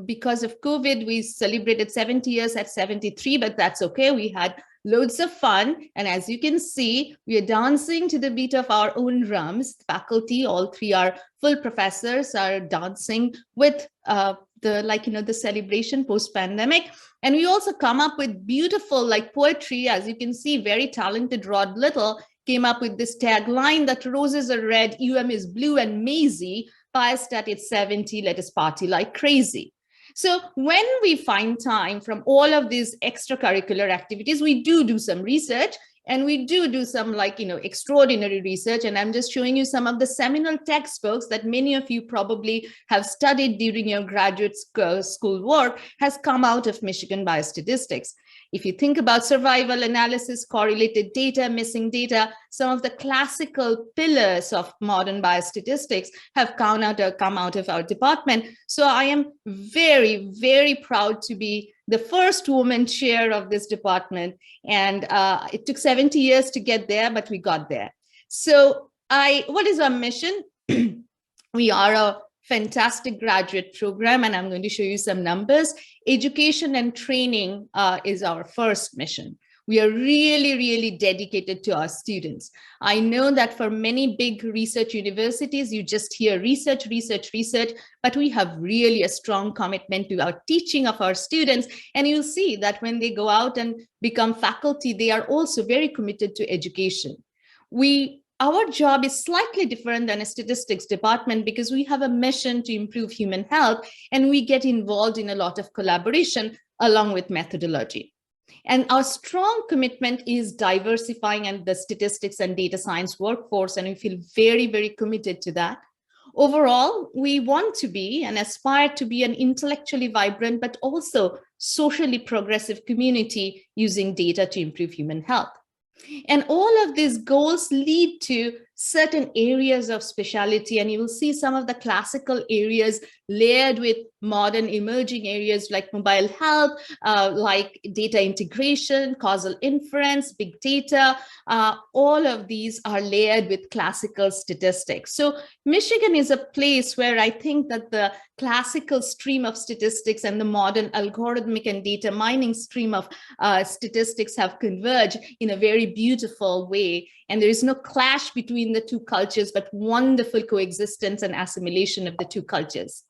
because of COVID, we celebrated 70 years at 73, but that's okay. We had loads of fun. And as you can see, we are dancing to the beat of our own drums. Faculty, all three are full professors, are dancing with the celebration post-pandemic. And we also come up with beautiful poetry. As you can see, very talented Rod Little came up with this tagline that roses are red, is blue, and Maisie, Biostat at 70, let us party like crazy. So when we find time from all of these extracurricular activities, we do some research. And we do some extraordinary research. And I'm just showing you some of the seminal textbooks that many of you probably have studied during your graduate school work has come out of Michigan Biostatistics. If you think about survival analysis, correlated data, missing data, some of the classical pillars of modern biostatistics have come out of our department. So I am very, very proud to be the first woman chair of this department. And it took 70 years to get there, but we got there. So what is our mission? We are a fantastic graduate program, and I'm going to show you some numbers. Education and training is our first mission. We are really, really dedicated to our students. I know that for many big research universities, you just hear research, research, research, but we have really a strong commitment to our teaching of our students. And you'll see that when they go out and become faculty, they are also very committed to education. Our job is slightly different than a statistics department because we have a mission to improve human health, and we get involved in a lot of collaboration along with methodology. And our strong commitment is diversifying and the statistics and data science workforce, and we feel very, very committed to that. Overall, we want to be and aspire to be an intellectually vibrant, but also socially progressive community using data to improve human health. And all of these goals lead to certain areas of specialty, and you will see some of the classical areas layered with modern emerging areas like mobile health, like data integration, causal inference, big data. All of these are layered with classical statistics. So Michigan is a place where I think that the classical stream of statistics and the modern algorithmic and data mining stream of statistics have converged in a very beautiful way. And there is no clash between the two cultures, but wonderful coexistence and assimilation of the two cultures.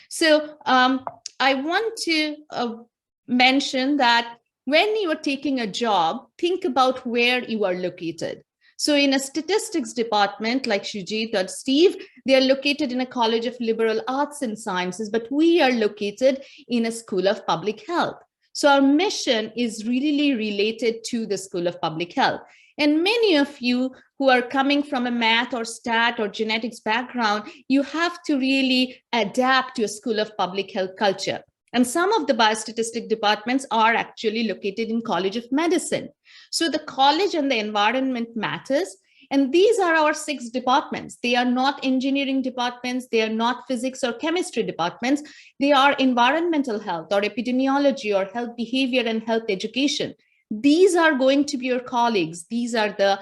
So I want to mention that when you are taking a job, think about where you are located. So in a statistics department like Sujit or Steve, they are located in a College of Liberal Arts and Sciences, but we are located in a School of Public Health. So our mission is really related to the School of Public Health. And many of you who are coming from a math or stat or genetics background, you have to really adapt to a School of Public Health culture. And some of the biostatistic departments are actually located in College of Medicine. So the college and the environment matters. And these are our 6 departments. They are not engineering departments. They are not physics or chemistry departments. They are environmental health or epidemiology or health behavior and health education. These are going to be your colleagues. These are the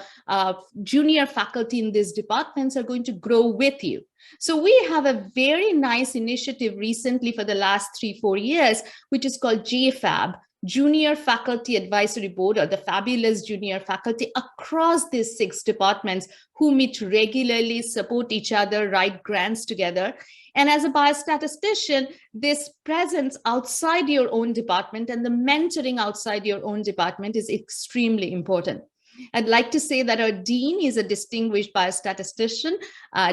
junior faculty in these departments are going to grow with you. So we have a very nice initiative recently for the last 3-4 years, which is called JFAB, Junior Faculty Advisory Board, or the fabulous junior faculty across these 6 departments who meet regularly, support each other, write grants together. And as a biostatistician, this presence outside your own department and the mentoring outside your own department is extremely important. I'd like to say that our dean is a distinguished biostatistician,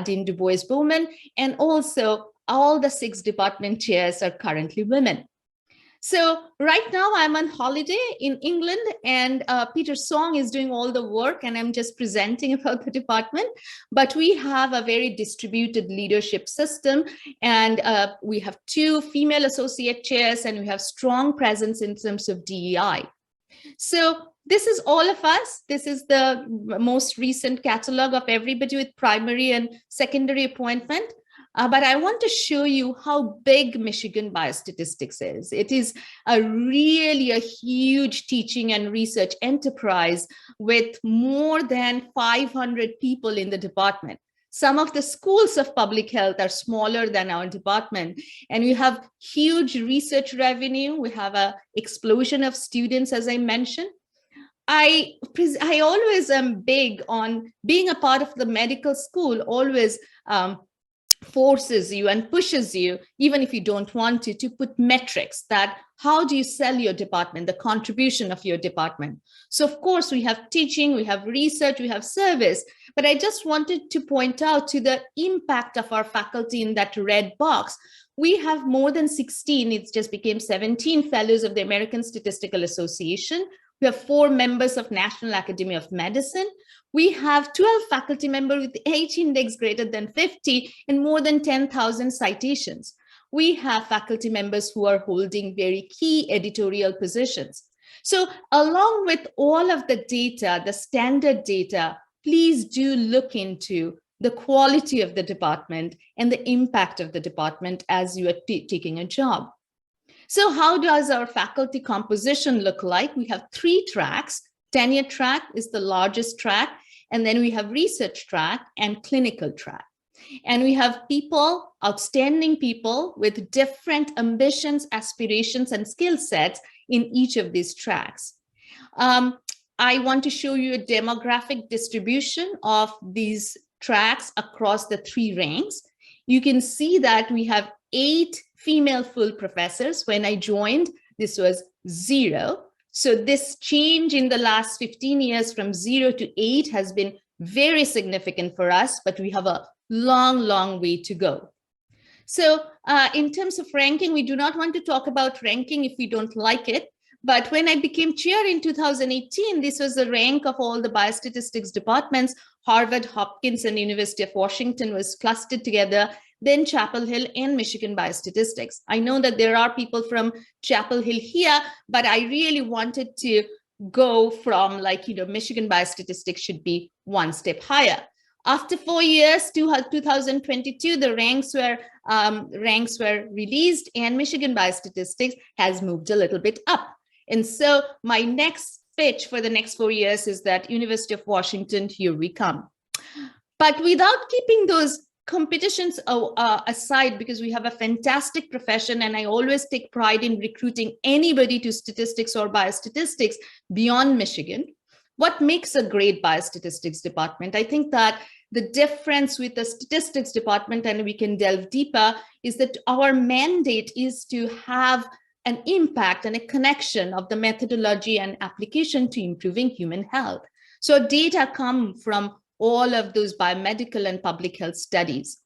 Dean Du Bois-Bowman, and also all the 6 department chairs are currently women. So right now I'm on holiday in England, and Peter Song is doing all the work, and I'm just presenting about the department. But we have a very distributed leadership system, and we have 2 female associate chairs, and we have strong presence in terms of DEI. So this is all of us. This is the most recent catalog of everybody with primary and secondary appointment. But I want to show you how big Michigan Biostatistics is. It is really a huge teaching and research enterprise with more than 500 people in the department. Some of the schools of public health are smaller than our department, and we have huge research revenue. We have an explosion of students, as I mentioned. I always am big on being a part of the medical school, always forces you and pushes you, even if you don't want to put metrics that how do you sell your department, the contribution of your department. So of course we have teaching, we have research, we have service, but I just wanted to point out to the impact of our faculty in that red box. We have more than 16, it just became 17 fellows of the American Statistical Association. We have 4 members of National Academy of Medicine. We have 12 faculty members with H-index greater than 50 and more than 10,000 citations. We have faculty members who are holding very key editorial positions. So along with all of the data, the standard data, please do look into the quality of the department and the impact of the department as you are taking a job. So how does our faculty composition look like? We have 3 tracks. Tenure track is the largest track, and then we have research track and clinical track. And we have people, outstanding people with different ambitions, aspirations, and skill sets in each of these tracks. I want to show you a demographic distribution of these tracks across the 3 ranks. You can see that we have 8 female full professors. When I joined, this was 0. So this change in the last 15 years from 0 to 8 has been very significant for us, but we have a long, long way to go. So in terms of ranking, we do not want to talk about ranking if we don't like it. But when I became chair in 2018, this was the rank of all the biostatistics departments. Harvard, Hopkins, and University of Washington was clustered together, then Chapel Hill and Michigan Biostatistics. I know that there are people from Chapel Hill here, but I really wanted to go from Michigan Biostatistics should be 1 step higher. After 4 years, 2022, the ranks were released, and Michigan Biostatistics has moved a little bit up. And so my next pitch for the next 4 years is that University of Washington, here we come. But without keeping those competitions aside, because we have a fantastic profession, and I always take pride in recruiting anybody to statistics or biostatistics beyond Michigan. What makes a great biostatistics department? I think that the difference with the statistics department, and we can delve deeper, is that our mandate is to have an impact and a connection of the methodology and application to improving human health. So data come from all of those biomedical and public health studies.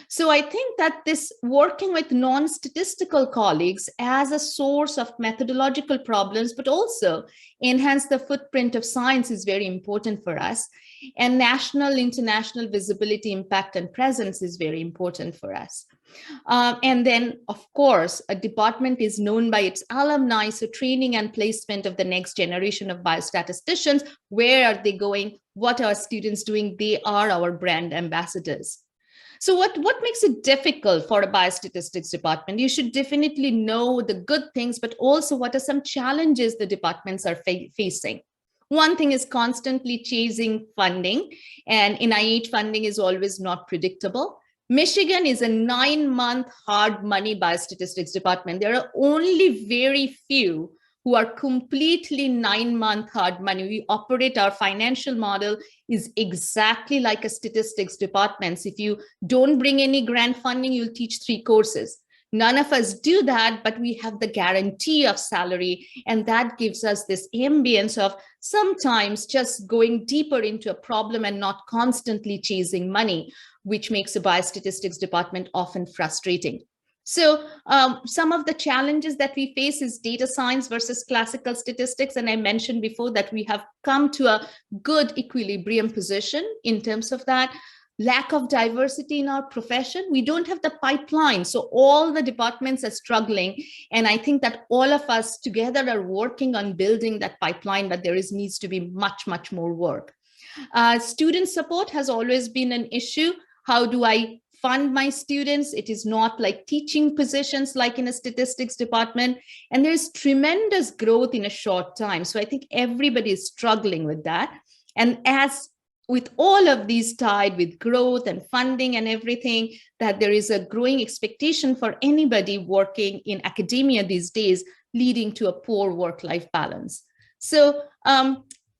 So I think that this working with non-statistical colleagues as a source of methodological problems, but also enhance the footprint of science is very important for us. And national, international visibility, impact, and presence is very important for us. And then, of course, a department is known by its alumni, so training and placement of the next generation of biostatisticians. Where are they going? What are students doing? They are our brand ambassadors. So what makes it difficult for a biostatistics department? You should definitely know the good things, but also what are some challenges the departments are facing. One thing is constantly chasing funding, and NIH funding is always not predictable. Michigan is a 9-month hard money biostatistics department. There are only very few who are completely 9-month hard money. We operate, our financial model is exactly like a statistics department. If you don't bring any grant funding, you'll teach 3 courses. None of us do that, but we have the guarantee of salary. And that gives us this ambience of sometimes just going deeper into a problem and not constantly chasing money, which makes a biostatistics department often frustrating. So some of the challenges that we face is data science versus classical statistics. And I mentioned before that we have come to a good equilibrium position in terms of that. Lack of diversity in our profession. We don't have the pipeline. So all the departments are struggling. And I think that all of us together are working on building that pipeline, but there needs to be much, much more work. Student support has always been an issue. How do I fund my students? It is not like teaching positions like in a statistics department. And there's tremendous growth in a short time. So I think everybody is struggling with that. And as with all of these tied with growth and funding and everything, that there is a growing expectation for anybody working in academia these days, leading to a poor work-life balance. So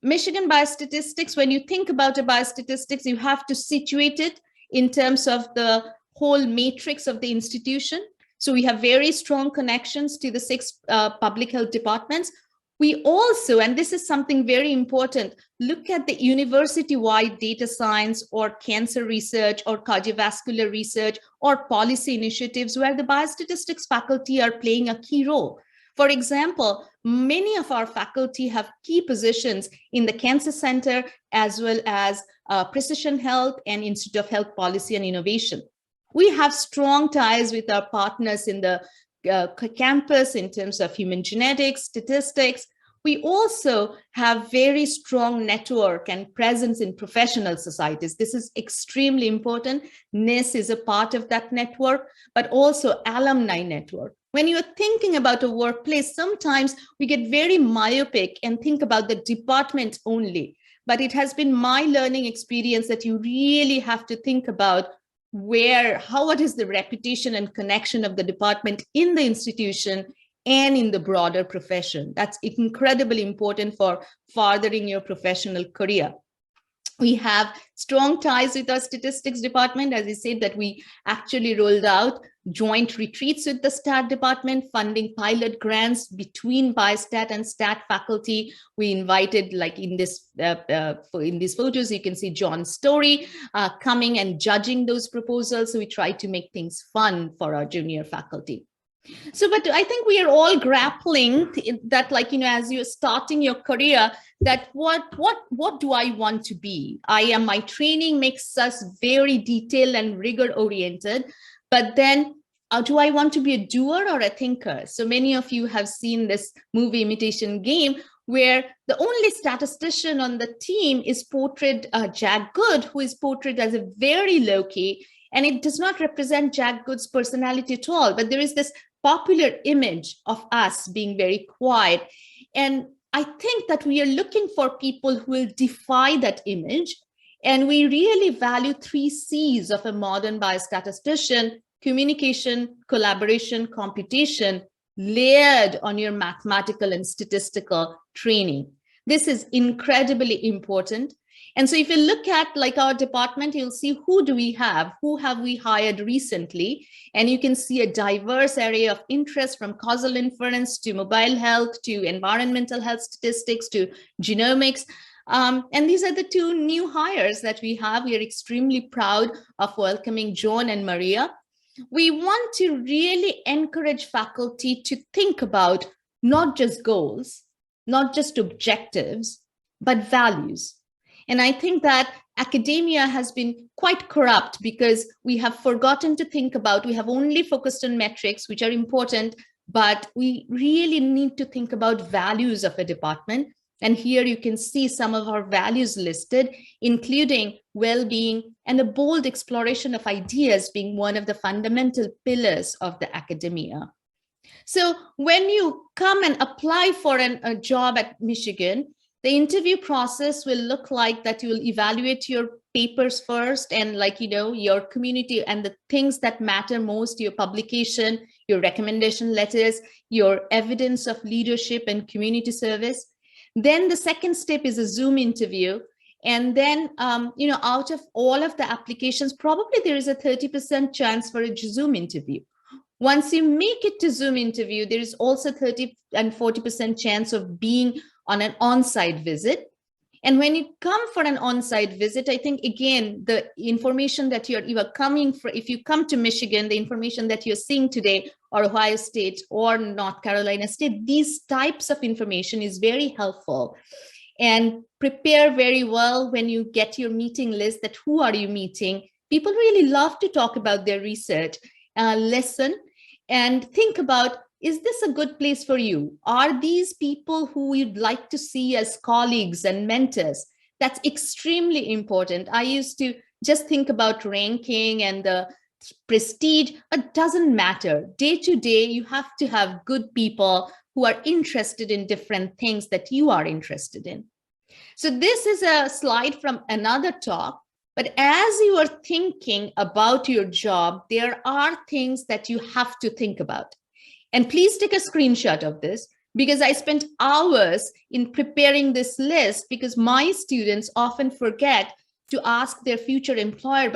Michigan Biostatistics, when you think about a biostatistics, you have to situate it in terms of the whole matrix of the institution. So we have very strong connections to the 6 public health departments. We also, and this is something very important, look at the university-wide data science or cancer research or cardiovascular research or policy initiatives where the biostatistics faculty are playing a key role. For example, many of our faculty have key positions in the Cancer Center as well as Precision Health and Institute of Health Policy and Innovation. We have strong ties with our partners in the campus in terms of human genetics, statistics. We also have very strong network and presence in professional societies. This is extremely important. NISS is a part of that network, but also alumni network. When you're thinking about a workplace, sometimes we get very myopic and think about the department only. But it has been my learning experience that you really have to think about what is the reputation and connection of the department in the institution and in the broader profession. That's incredibly important for furthering your professional career. We have strong ties with our statistics department. As I said, that we actually rolled out joint retreats with the STAT department, funding pilot grants between Biostat and STAT faculty. We invited, like in these photos, you can see John Story coming and judging those proposals. So we try to make things fun for our junior faculty. So, but I think we are all grappling that, like, you know, as you're starting your career, that what do I want to be? My training makes us very detailed and rigor oriented, but then do I want to be a doer or a thinker? So many of you have seen this movie Imitation Game, where the only statistician on the team is portrayed Jack Good, who is portrayed as a very low key, and it does not represent Jack Good's personality at all, but there is this popular image of us being very quiet. And I think that we are looking for people who will defy that image. And we really value 3 C's of a modern biostatistician: communication, collaboration, computation, layered on your mathematical and statistical training. This is incredibly important. And so if you look at like our department, you'll see who have we hired recently, and you can see a diverse array of interest from causal inference to mobile health to environmental health statistics to genomics. And these are the 2 new hires that we have. We are extremely proud of welcoming John and Maria. We want to really encourage faculty to think about not just goals, not just objectives, but values. And I think that academia has been quite corrupt because we have forgotten to think about, we have only focused on metrics, which are important, but we really need to think about values of a department. And here you can see some of our values listed, including well-being and a bold exploration of ideas being one of the fundamental pillars of the academia. So when you come and apply for a job at Michigan, the interview process will look like that you will evaluate your papers first and, like, you know, your community and the things that matter most, your publication, your recommendation letters, your evidence of leadership and community service. Then the second step is a Zoom interview. And then, you know, out of all of the applications, probably there is a 30% chance for a Zoom interview. Once you make it to Zoom interview, there is also 30 and 40% chance of being on an on-site visit. And when you come for an on-site visit, I think, again, the information that you are coming for, if you come to Michigan, the information that you're seeing today, or Ohio State or North Carolina State, these types of information is very helpful. And prepare very well when you get your meeting list, that who are you meeting? People really love to talk about their research. Listen and think about, is this a good place for you? Are these people who you'd like to see as colleagues and mentors? That's extremely important. I used to just think about ranking and the prestige. It doesn't matter. Day to day, you have to have good people who are interested in different things that you are interested in. So this is a slide from another talk. But as you are thinking about your job, there are things that you have to think about. And please take a screenshot of this, because I spent hours in preparing this list, because my students often forget to ask their future employer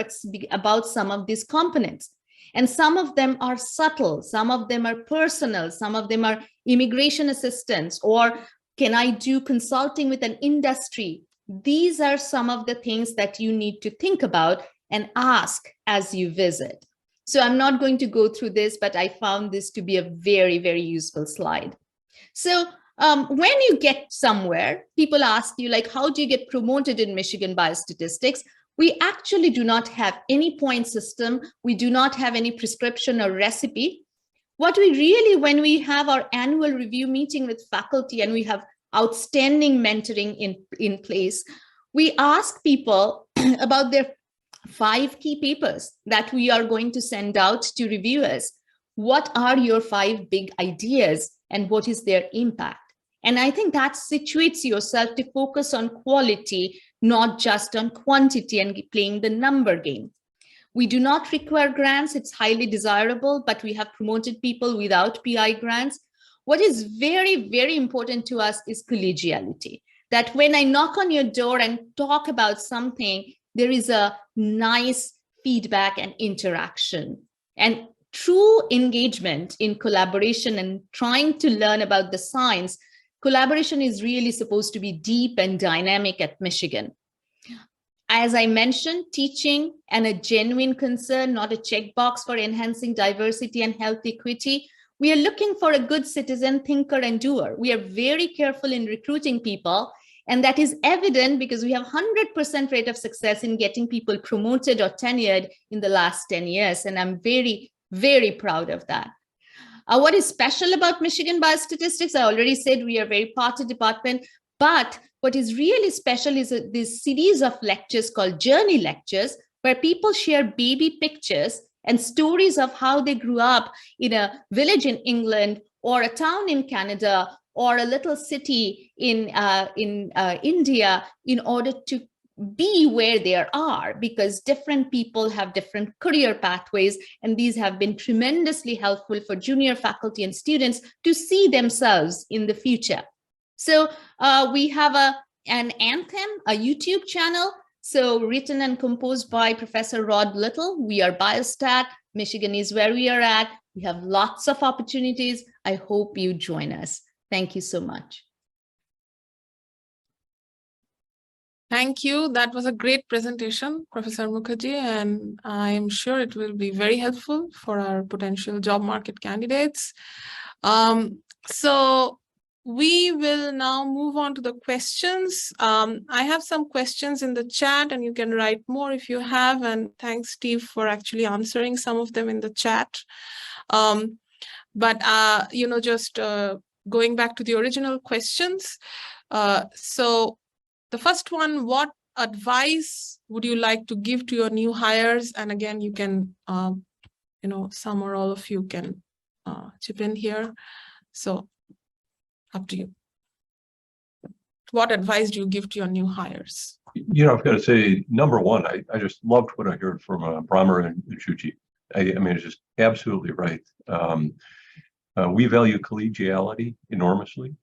about some of these components. And some of them are subtle, some of them are personal, some of them are immigration assistance, or can I do consulting with an industry? These are some of the things that you need to think about and ask as you visit. So I'm not going to go through this, but I found this to be a very, very useful slide. So when you get somewhere, people ask you, like, how do you get promoted in Michigan Biostatistics? We actually do not have any point system. We do not have any prescription or recipe. What we really, when we have our annual review meeting with faculty and we have outstanding mentoring in place, we ask people about their 5 key papers that we are going to send out to reviewers. What are your 5 big ideas and what is their impact? And I think that situates yourself to focus on quality, not just on quantity and playing the number game. We do not require grants. It's highly desirable, but we have promoted people without PI grants. What is very, very important to us is collegiality, that when I knock on your door and talk about something, there is a nice feedback and interaction. And true engagement in collaboration and trying to learn about the science, collaboration is really supposed to be deep and dynamic at Michigan. As I mentioned, teaching and a genuine concern, not a checkbox for enhancing diversity and health equity. We are looking for a good citizen, thinker, and doer. We are very careful in recruiting people, and that is evident because we have 100% rate of success in getting people promoted or tenured in the last 10 years, and I'm very, very proud of that. What is special about Michigan Biostatistics? I already said we are a very party department, but what is really special is this series of lectures called Journey Lectures, where people share baby pictures and stories of how they grew up in a village in England or a town in Canada or a little city in India in order to be where they are, because different people have different career pathways, and these have been tremendously helpful for junior faculty and students to see themselves in the future. So we have an anthem, a YouTube channel, so written and composed by Professor Rod Little. We are Biostat. Michigan is where we are at. We have lots of opportunities. I hope you join us. Thank you so much. Thank you. That was a great presentation, Professor Mukherjee, and I'm sure it will be very helpful for our potential job market candidates. So we will now move on to the questions. I have some questions in the chat, and you can write more if you have, and thanks, Steve, for actually answering some of them in the chat. Just going back to the original questions. So the first one, what advice would you like to give to your new hires? And again, you can, some or all of you can chip in here. So up to you. What advice do you give to your new hires? I've got to say, number one, I just loved what I heard from Bhramar and Sujit. I mean, it's just absolutely right. We value collegiality enormously.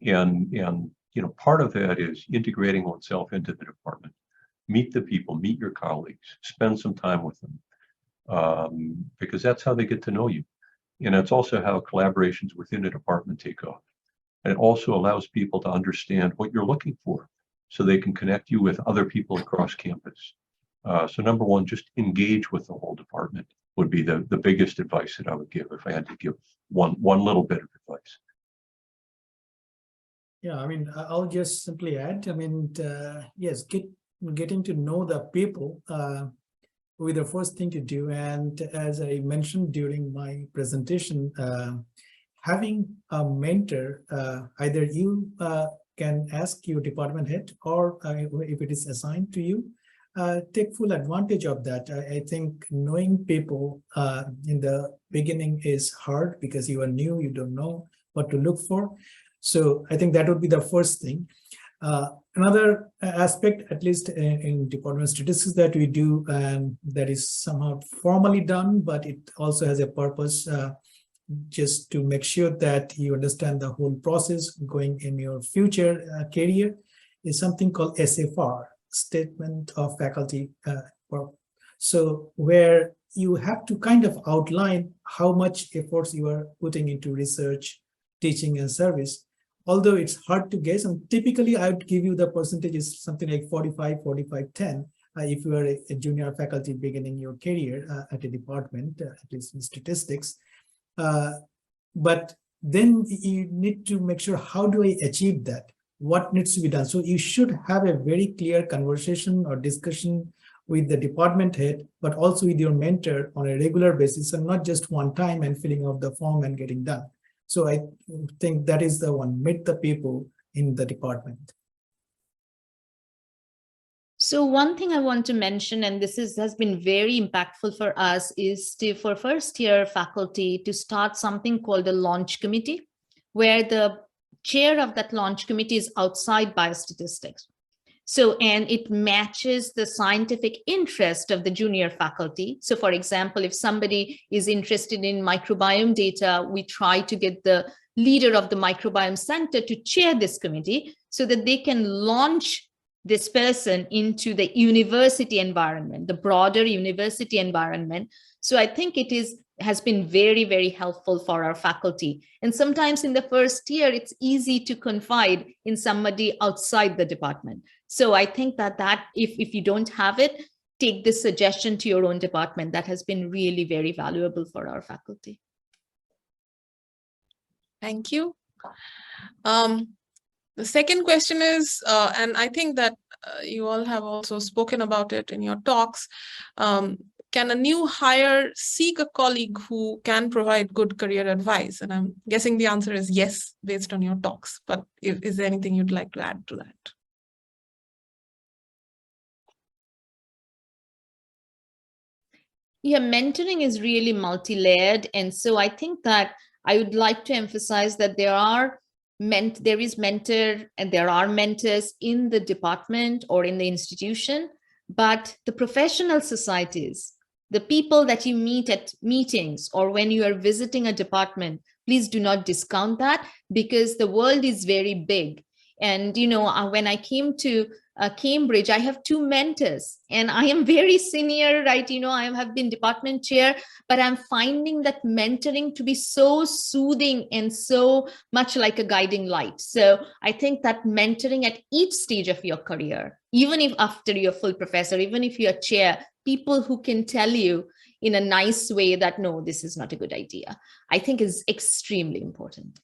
And part of that is integrating oneself into the department. Meet the people, meet your colleagues, spend some time with them, because that's how they get to know you. And that's also how collaborations within a department take off. And it also allows people to understand what you're looking for so they can connect you with other people across campus. So number one, just engage with the whole department would be the biggest advice that I would give if I had to give one little bit of advice. Yeah, I mean, I'll just simply add, I mean, yes, getting to know the people will be the first thing to do. And as I mentioned during my presentation, having a mentor, either you can ask your department head or if it is assigned to you, take full advantage of that. I think knowing people in the beginning is hard because you are new, you don't know what to look for. So I think that would be the first thing. Another aspect, at least in Department of Statistics that we do, that is somehow formally done, but it also has a purpose just to make sure that you understand the whole process going in your future career, is something called SFR, Statement of Faculty. So where you have to kind of outline how much efforts you are putting into research, teaching, and service. Although it's hard to guess, and typically I would give you the percentage is something like 45, 45, 10. If you are a junior faculty beginning your career at a department, at least in statistics. But then you need to make sure, how do I achieve that? What needs to be done? So you should have a very clear conversation or discussion with the department head, but also with your mentor on a regular basis, and not just one time and filling out the form and getting done. So I think that is the one, meet the people in the department. So one thing I want to mention, and this has been very impactful for us, is for first year faculty to start something called a launch committee, where the chair of that launch committee is outside biostatistics. So, and it matches the scientific interest of the junior faculty. So for example, if somebody is interested in microbiome data, we try to get the leader of the microbiome center to chair this committee so that they can launch this person into the university environment, the broader university environment. So I think it has been very, very helpful for our faculty. And sometimes in the first year, it's easy to confide in somebody outside the department. So I think that if you don't have it, take this suggestion to your own department. That has been really very valuable for our faculty. Thank you. The second question is, and I think that you all have also spoken about it in your talks, can a new hire seek a colleague who can provide good career advice? And I'm guessing the answer is yes, based on your talks, but is there anything you'd like to add to that? Yeah, mentoring is really multi-layered. And so I think that I would like to emphasize that there is mentor and there are mentors in the department or in the institution, but the professional societies, the people that you meet at meetings or when you are visiting a department, please do not discount that, because the world is very big. And, you know, when I came to Cambridge, I have 2 mentors and I am very senior, right? You know, I have been department chair, but I'm finding that mentoring to be so soothing and so much like a guiding light. So I think that mentoring at each stage of your career, even if after you're full professor, even if you're chair, people who can tell you in a nice way that, no, this is not a good idea, I think is extremely important.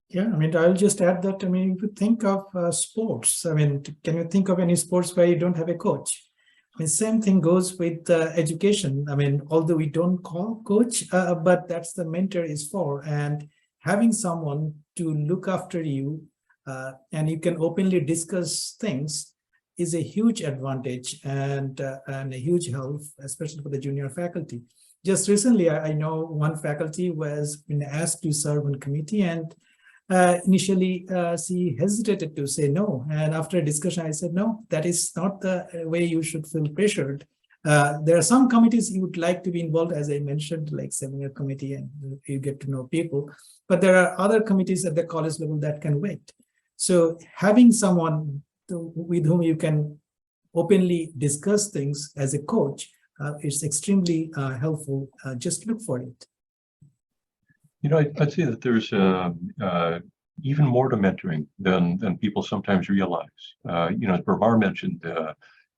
Yeah, I mean, I'll just add that, I mean, if you think of sports, I mean, can you think of any sports where you don't have a coach? I mean, same thing goes with education. I mean, although we don't call coach, but that's the mentor is for. And having someone to look after you and you can openly discuss things is a huge advantage and a huge help, especially for the junior faculty. Just recently, I know one faculty was been asked to serve on committee, and initially, she hesitated to say no. And after a discussion, I said, no, that is not the way you should feel pressured. There are some committees you would like to be involved, as I mentioned, like seminar committee, and you get to know people. But there are other committees at the college level that can wait. So having someone with whom you can openly discuss things as a coach is extremely helpful. Just look for it. I'd say that there's even more to mentoring than people sometimes realize. As Bhramar mentioned,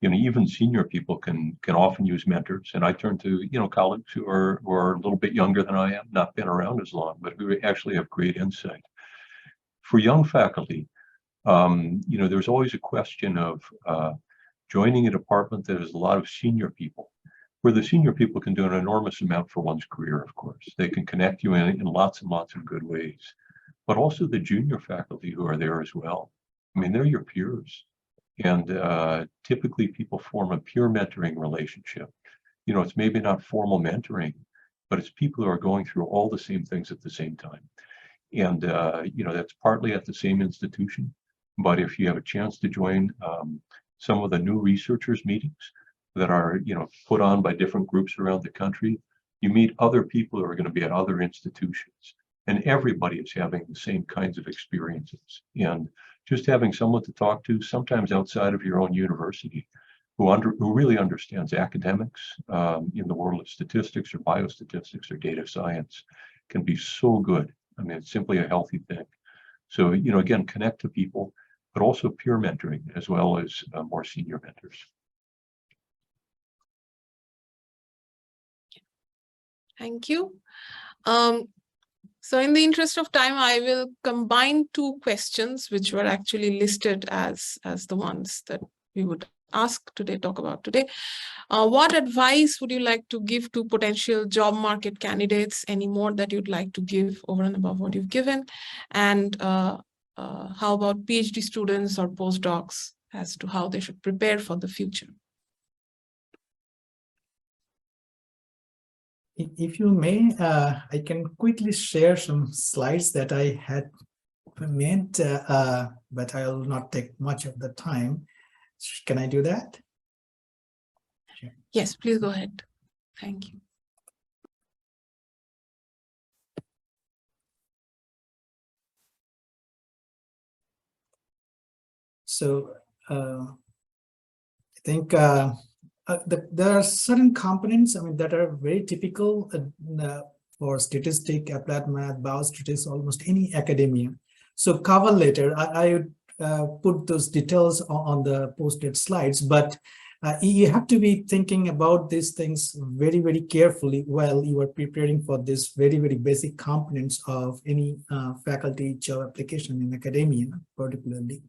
even senior people can often use mentors. And I turn to, colleagues who are a little bit younger than I am, not been around as long, but who actually have great insight. For young faculty, there's always a question of joining a department that has a lot of senior people, where the senior people can do an enormous amount for one's career, of course. They can connect you in lots and lots of good ways, but also the junior faculty who are there as well. I mean, they're your peers. And typically people form a peer mentoring relationship. It's maybe not formal mentoring, but it's people who are going through all the same things at the same time. And, that's partly at the same institution. But if you have a chance to join some of the new researchers meetings that are, put on by different groups around the country, you meet other people who are going to be at other institutions. And everybody is having the same kinds of experiences. And just having someone to talk to, sometimes outside of your own university, who really understands academics in the world of statistics or biostatistics or data science, can be so good. I mean, it's simply a healthy thing. So, again, connect to people, but also peer mentoring as well as more senior mentors. Thank you. So in the interest of time, I will combine two questions which were actually listed as the ones that we would talk about today. What advice would you like to give to potential job market candidates? Any more that you'd like to give over and above what you've given? And how about PhD students or postdocs as to how they should prepare for the future? If you may, I can quickly share some slides that I had made, but I will not take much of the time. Can I do that? Sure. Yes, please go ahead. Thank you. So I think there are certain components, that are very typical for statistic, applied math, biostatistics, almost any academia. So cover letter, I would put those details on the posted slides, but you have to be thinking about these things very, very carefully while you are preparing for this very, very basic components of any faculty job application in academia, particularly.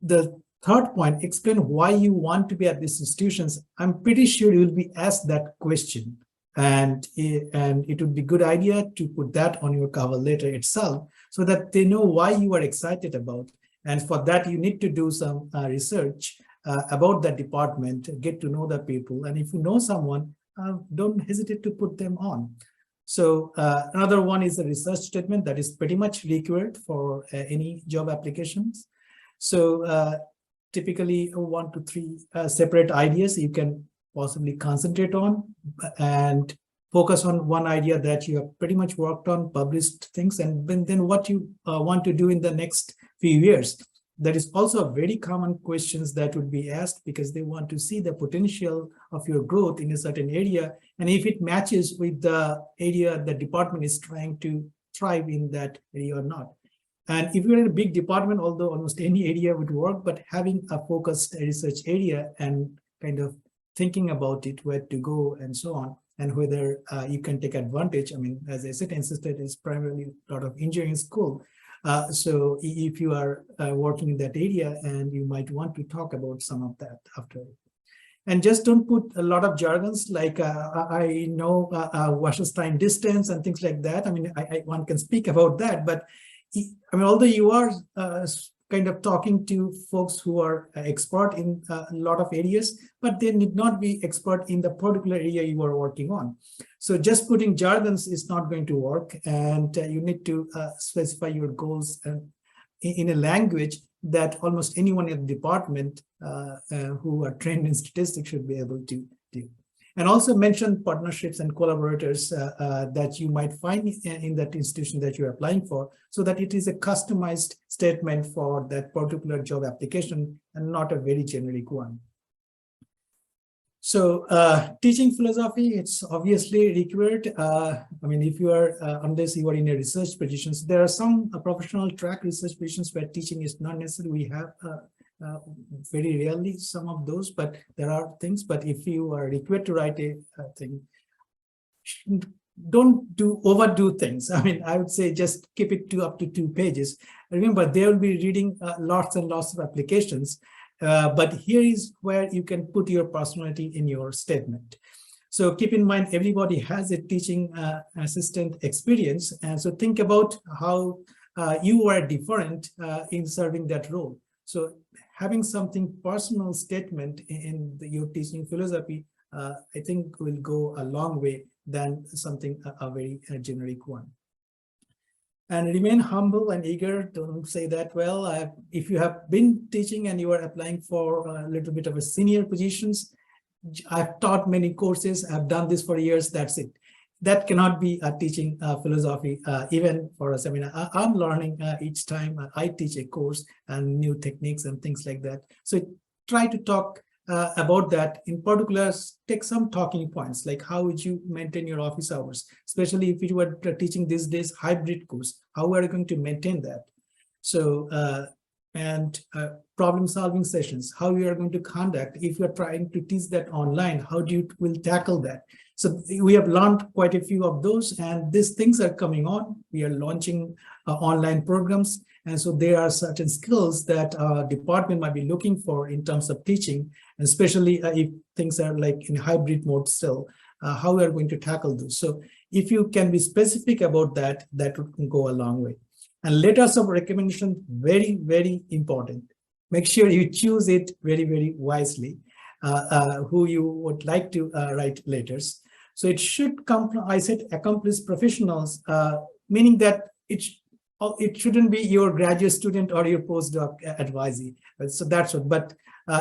The third point, explain why you want to be at these institutions. I'm pretty sure you will be asked that question, and it would be a good idea to put that on your cover letter itself so that they know why you are excited about. And for that, you need to do some research about that department, get to know the people. And if you know someone, don't hesitate to put them on. So another one is a research statement that is pretty much required for any job applications. So typically 1 to 3 separate ideas you can possibly concentrate on and focus on one idea that you have pretty much worked on, published things, and then what you want to do in the next few years. That is also a very common questions that would be asked because they want to see the potential of your growth in a certain area, and if it matches with the area the department is trying to thrive in that area or not. And if you're in a big department, although almost any area would work, but having a focused research area and kind of thinking about it, where to go and so on, and whether you can take advantage. I mean, as I said, NC State is primarily a lot of engineering school. So if you are working in that area, and you might want to talk about some of that after. And just don't put a lot of jargons like I know Wasserstein distance and things like that. I mean, one can speak about that, but I mean, although you are kind of talking to folks who are expert in a lot of areas, but they need not be expert in the particular area you are working on. So just putting jargons is not going to work, and you need to specify your goals in a language that almost anyone in the department who are trained in statistics should be able to do. And also mention partnerships and collaborators that you might find in that institution that you're applying for, so that it is a customized statement for that particular job application and not a very generic one. So teaching philosophy, it's obviously required. I mean, if you are, unless you are in a research positions, there are some professional track research positions where teaching is not necessary. We have very rarely some of those, but there are things. But if you are required to write a thing, don't overdo things. I mean, I would say just keep it to up to 2 pages. Remember, they will be reading lots and lots of applications. But here is where you can put your personality in your statement. So keep in mind, everybody has a teaching assistant experience. And so think about how you were different in serving that role. So having something personal statement in your teaching philosophy, I think will go a long way than something a very generic one. And remain humble and eager. Don't say that, well, if you have been teaching and you are applying for a little bit of a senior positions, I've taught many courses, I've done this for years, that's it. That cannot be a teaching philosophy, even for a seminar. I'm learning each time I teach a course and new techniques and things like that. So try to talk about that. In particular, take some talking points, like how would you maintain your office hours, especially if you were teaching these days hybrid course, how are you going to maintain that? So problem solving sessions, how you are going to conduct if you're trying to teach that online, how do you will tackle that? So we have learned quite a few of those, and these things are coming on. We are launching online programs. And so there are certain skills that department might be looking for in terms of teaching, and especially if things are like in hybrid mode still, how we are going to tackle those. So if you can be specific about that, that would go a long way. And letters of recommendation, very, very important. Make sure you choose it very, very wisely, who you would like to write letters. So it should come from, I said, accomplished professionals, meaning that it shouldn't be your graduate student or your postdoc advisee. So that's what, but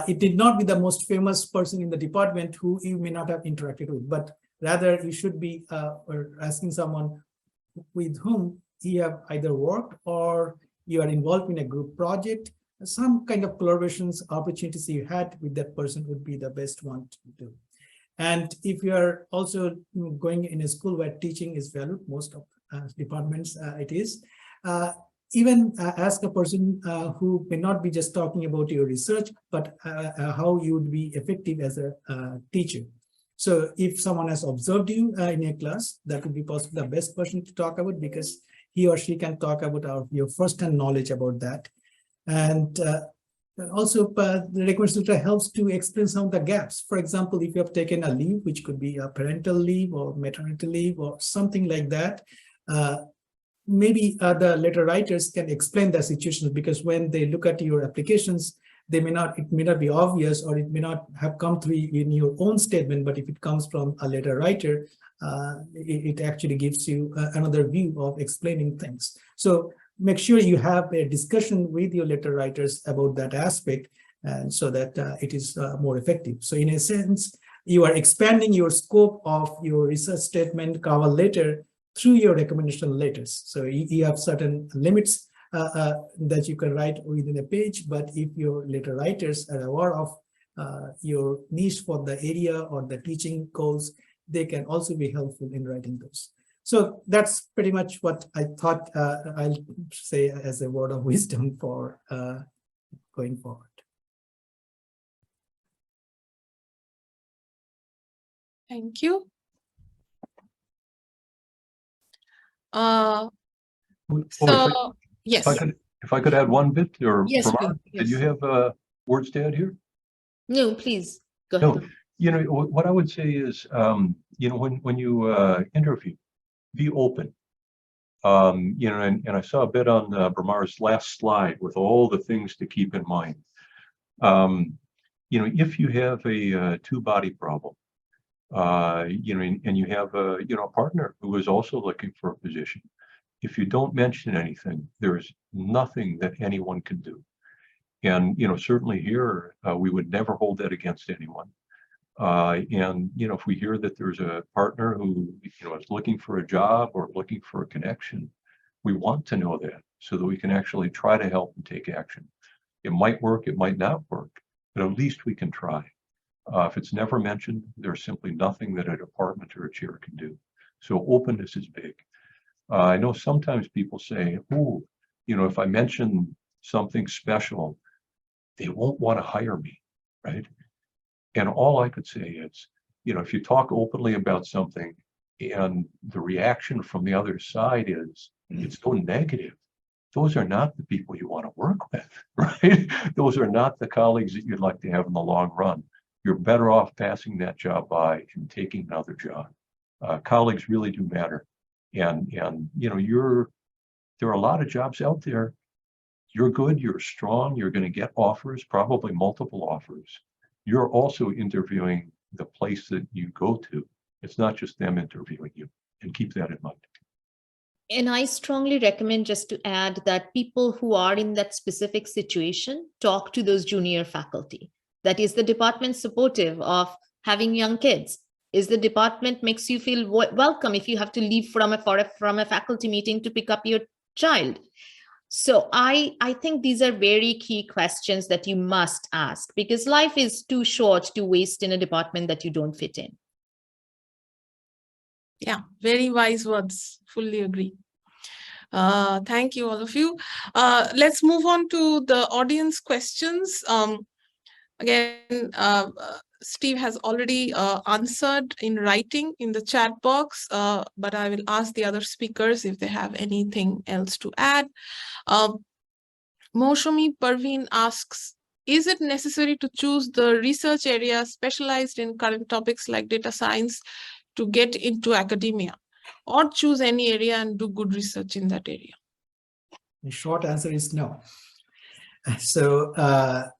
it did not be the most famous person in the department who you may not have interacted with, but rather you should be asking someone with whom you have either worked or you are involved in a group project. Some kind of collaborations opportunities you had with that person would be the best one to do. And if you are also going in a school where teaching is valued, most of departments it is, even ask a person who may not be just talking about your research, but how you would be effective as a teacher. So if someone has observed you in a class, that would be possibly the best person to talk about, because he or she can talk about your first-hand knowledge about that. And also the recommendation letter helps to explain some of the gaps. For example, if you have taken a leave, which could be a parental leave or maternity leave or something like that, maybe the letter writers can explain the situation, because when they look at your applications, it may not be obvious, or it may not have come through in your own statement, but if it comes from a letter writer, it actually gives you another view of explaining things. So make sure you have a discussion with your letter writers about that aspect, and so that it is more effective. So in a sense, you are expanding your scope of your research statement, cover letter, through your recommendation letters. So you have certain limits that you can write within a page, but if your letter writers are aware of your niche for the area or the teaching goals, they can also be helpful in writing those. So that's pretty much what I thought I'll say as a word of wisdom for going forward. Thank you. Yes. If I could add one bit, or yes, Bhramar, yes. did you have words to add here? No, please go ahead. No, you know, what I would say is, you know, when you interview, be open. You know, and I saw a bit on Bhramar's last slide with all the things to keep in mind. You know, if you have a two-body problem, you know, and you have a, you know, a partner who is also looking for a position, if you don't mention anything, there's nothing that anyone can do. And, you know, certainly here, we would never hold that against anyone. And, you know, if we hear that there's a partner who, you know, is looking for a job or looking for a connection, we want to know that so that we can actually try to help and take action. It might work, it might not work, but at least we can try. If it's never mentioned, there's simply nothing that a department or a chair can do. So openness is big. I know sometimes people say, oh, you know, if I mention something special, they won't want to hire me, right? And all I could say is, you know, if you talk openly about something and the reaction from the other side is it's so negative, those are not the people you want to work with, right? Those are not the colleagues that you'd like to have in the long run. You're better off passing that job by and taking another job. Colleagues really do matter. And you know, there are a lot of jobs out there. You're good, you're strong, you're going to get offers, probably multiple offers. You're also interviewing the place that you go to. It's not just them interviewing you, and keep that in mind. And I strongly recommend, just to add, that people who are in that specific situation talk to those junior faculty. That is the department supportive of having young kids? Is the department makes you feel welcome if you have to leave from a faculty meeting to pick up your child? So I think these are very key questions that you must ask, because life is too short to waste in a department that you don't fit in. Yeah, very wise words. Fully agree. Thank you, all of you. Let's move on to the audience questions. Again, Steve has already answered in writing in the chat box, but I will ask the other speakers if they have anything else to add. Moshami Parveen asks, is it necessary to choose the research area specialized in current topics like data science to get into academia, or choose any area and do good research in that area? The short answer is no. So, of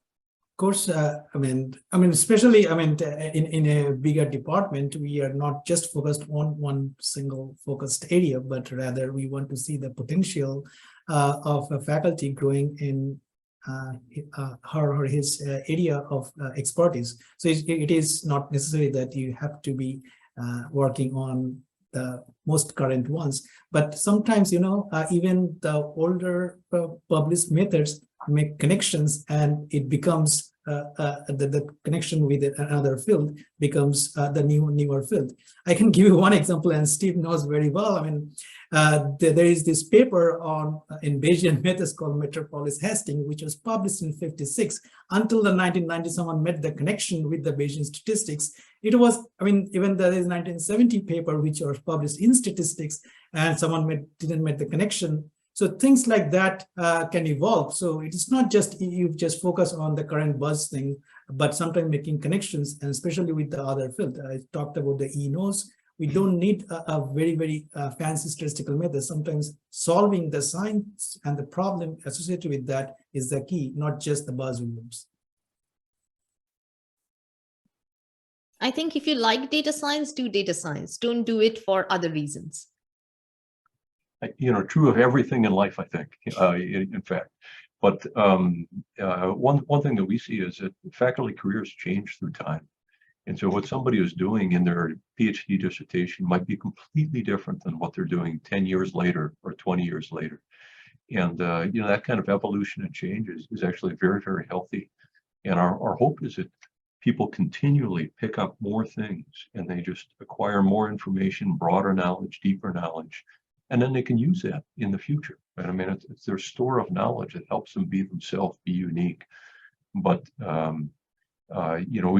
course, I mean, especially, in a bigger department, we are not just focused on one single focused area, but rather we want to see the potential of a faculty growing in her or his area of expertise. So it is not necessary that you have to be working on the most current ones, but sometimes, you know, even the older published methods make connections, and it becomes the connection with another field becomes the newer field. I can give you one example, and Steve knows very well. I mean, there is this paper on in Bayesian methods called Metropolis Hastings, which was published in '56. Until the 1990s, someone made the connection with the Bayesian statistics. It was, I mean, even there is 1970 paper which was published in statistics, and someone didn't make the connection. So things like that can evolve. So it's not just you just focus on the current buzz thing, but sometimes making connections, and especially with the other field. I talked about the e-knows. We don't need a very, very fancy statistical method. Sometimes solving the science and the problem associated with that is the key, not just the buzzwords. I think if you like data science, do data science. Don't do it for other reasons. You know, true of everything in life, I think, in fact. But one thing that we see is that faculty careers change through time. And so what somebody is doing in their PhD dissertation might be completely different than what they're doing 10 years later or 20 years later. And, you know, that kind of evolution and change is actually very, very healthy. And our hope is that people continually pick up more things, and they just acquire more information, broader knowledge, deeper knowledge. And then they can use that in the future. Right? I mean, it's their store of knowledge that helps them be themselves, be unique. But, you know,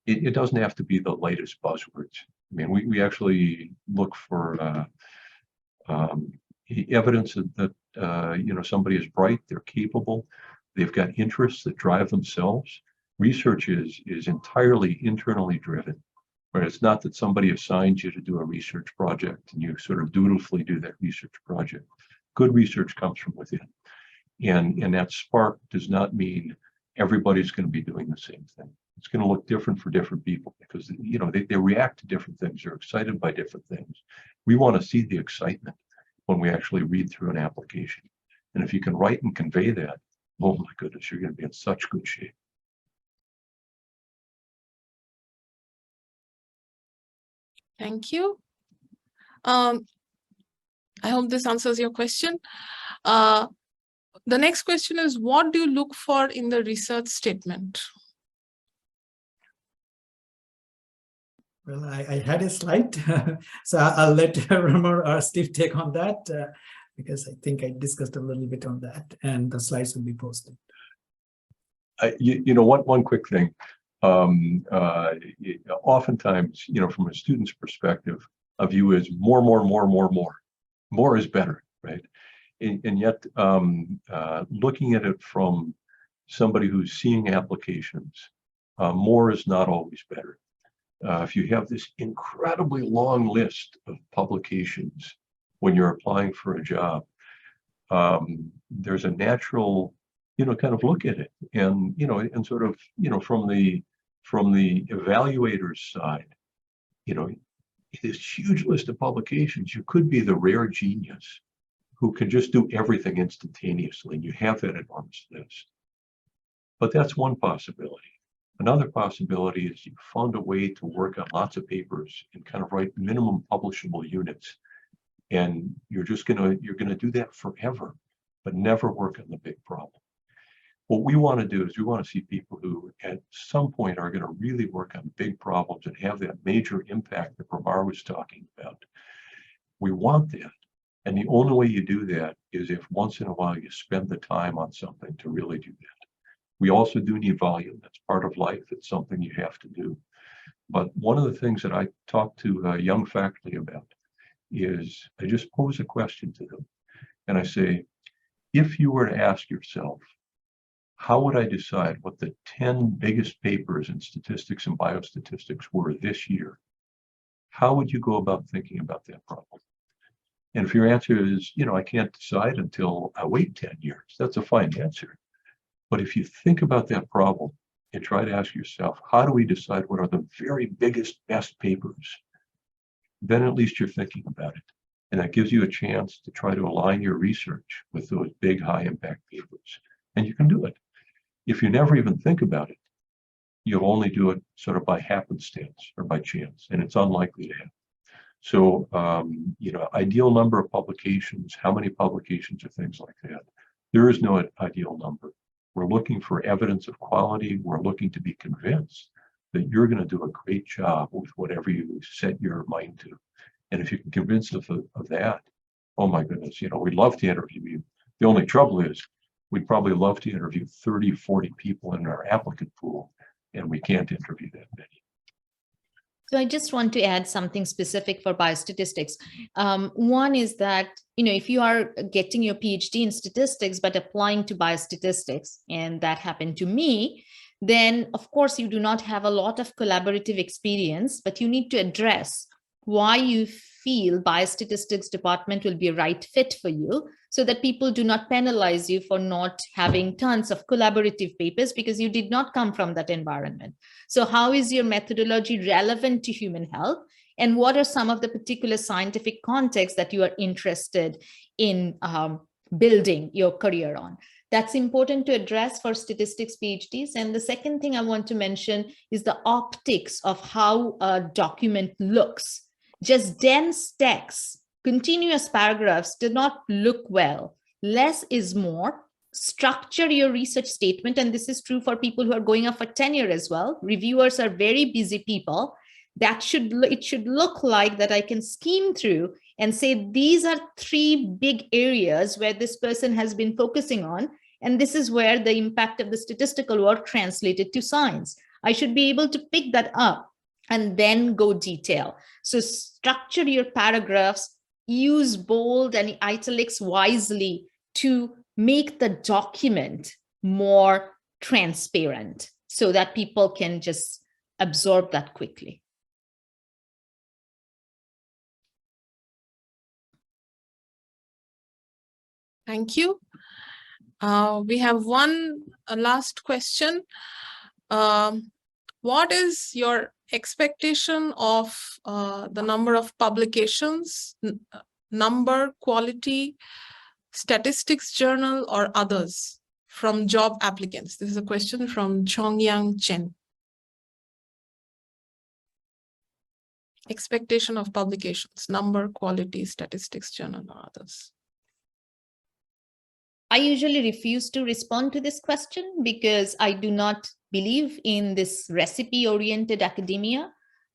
it doesn't have to be the latest buzzwords. I mean, we actually look for evidence that, you know, somebody is bright, they're capable, they've got interests that drive themselves. Research is entirely internally driven. Right? It's not that somebody assigns you to do a research project and you sort of dutifully do that research project. Good research comes from within. And that spark does not mean everybody's going to be doing the same thing. It's going to look different for different people because, you know, they react to different things. They're excited by different things. We want to see the excitement when we actually read through an application. And if you can write and convey that, oh my goodness, you're going to be in such good shape. Thank you. I hope this answers your question. The next question is, what do you look for in the research statement? Well, I had a slide, so I'll let Bhramar or Steve take on that because I think I discussed a little bit on that, and the slides will be posted. One quick thing. Oftentimes, from a student's perspective, a view is more. More is better, right? And yet, looking at it from somebody who's seeing applications, more is not always better. If you have this incredibly long list of publications when you're applying for a job, there's a natural, kind of look at it, and and sort of, from the evaluator's side, this huge list of publications, you could be the rare genius who can just do everything instantaneously, and you have that enormous list. But that's one possibility. Another possibility is you found a way to work on lots of papers and kind of write minimum publishable units, and you're gonna do that forever, but never work on the big problem. What we want to do is we want to see people who at some point are going to really work on big problems and have that major impact that Bhramar was talking about. We want that. And the only way you do that is if once in a while you spend the time on something to really do that. We also do need volume. That's part of life. It's something you have to do. But one of the things that I talk to young faculty about is I just pose a question to them. And I say, if you were to ask yourself, how would I decide what the 10 biggest papers in statistics and biostatistics were this year? How would you go about thinking about that problem? And if your answer is, I can't decide until I wait 10 years, that's a fine answer. But if you think about that problem and try to ask yourself, how do we decide what are the very biggest, best papers? Then at least you're thinking about it. And that gives you a chance to try to align your research with those big, high impact papers. And you can do it. If you never even think about it, you'll only do it sort of by happenstance or by chance, and it's unlikely to happen. So, ideal number of publications, how many publications or things like that. There is no ideal number. We're looking for evidence of quality. We're looking to be convinced that you're going to do a great job with whatever you set your mind to. And if you can convince us of that, oh my goodness, we'd love to interview you. The only trouble is we'd probably love to interview 30, 40 people in our applicant pool, and we can't interview that many. So I just want to add something specific for biostatistics. One is that, if you are getting your PhD in statistics, but applying to biostatistics, and that happened to me, then of course you do not have a lot of collaborative experience, but you need to address why you feel biostatistics department will be a right fit for you, so that people do not penalize you for not having tons of collaborative papers because you did not come from that environment. So how is your methodology relevant to human health? And what are some of the particular scientific contexts that you are interested in building your career on? That's important to address for statistics PhDs. And the second thing I want to mention is the optics of how a document looks. Just dense text, continuous paragraphs do not look well. Less is more. Structure your research statement. And this is true for people who are going up for tenure as well. Reviewers are very busy people. It should look like that I can skim through and say, these are 3 big areas where this person has been focusing on. And this is where the impact of the statistical work translated to science. I should be able to pick that up and then go detail. So structure your paragraphs, use bold and italics wisely to make the document more transparent so that people can just absorb that quickly. Thank you. We have one last question. What is your expectation of the number of publications, number, quality, statistics journal, or others from job applicants? This is a question from Chongyang Chen. Expectation of publications, number, quality, statistics journal, or others. I usually refuse to respond to this question because I do not believe in this recipe-oriented academia.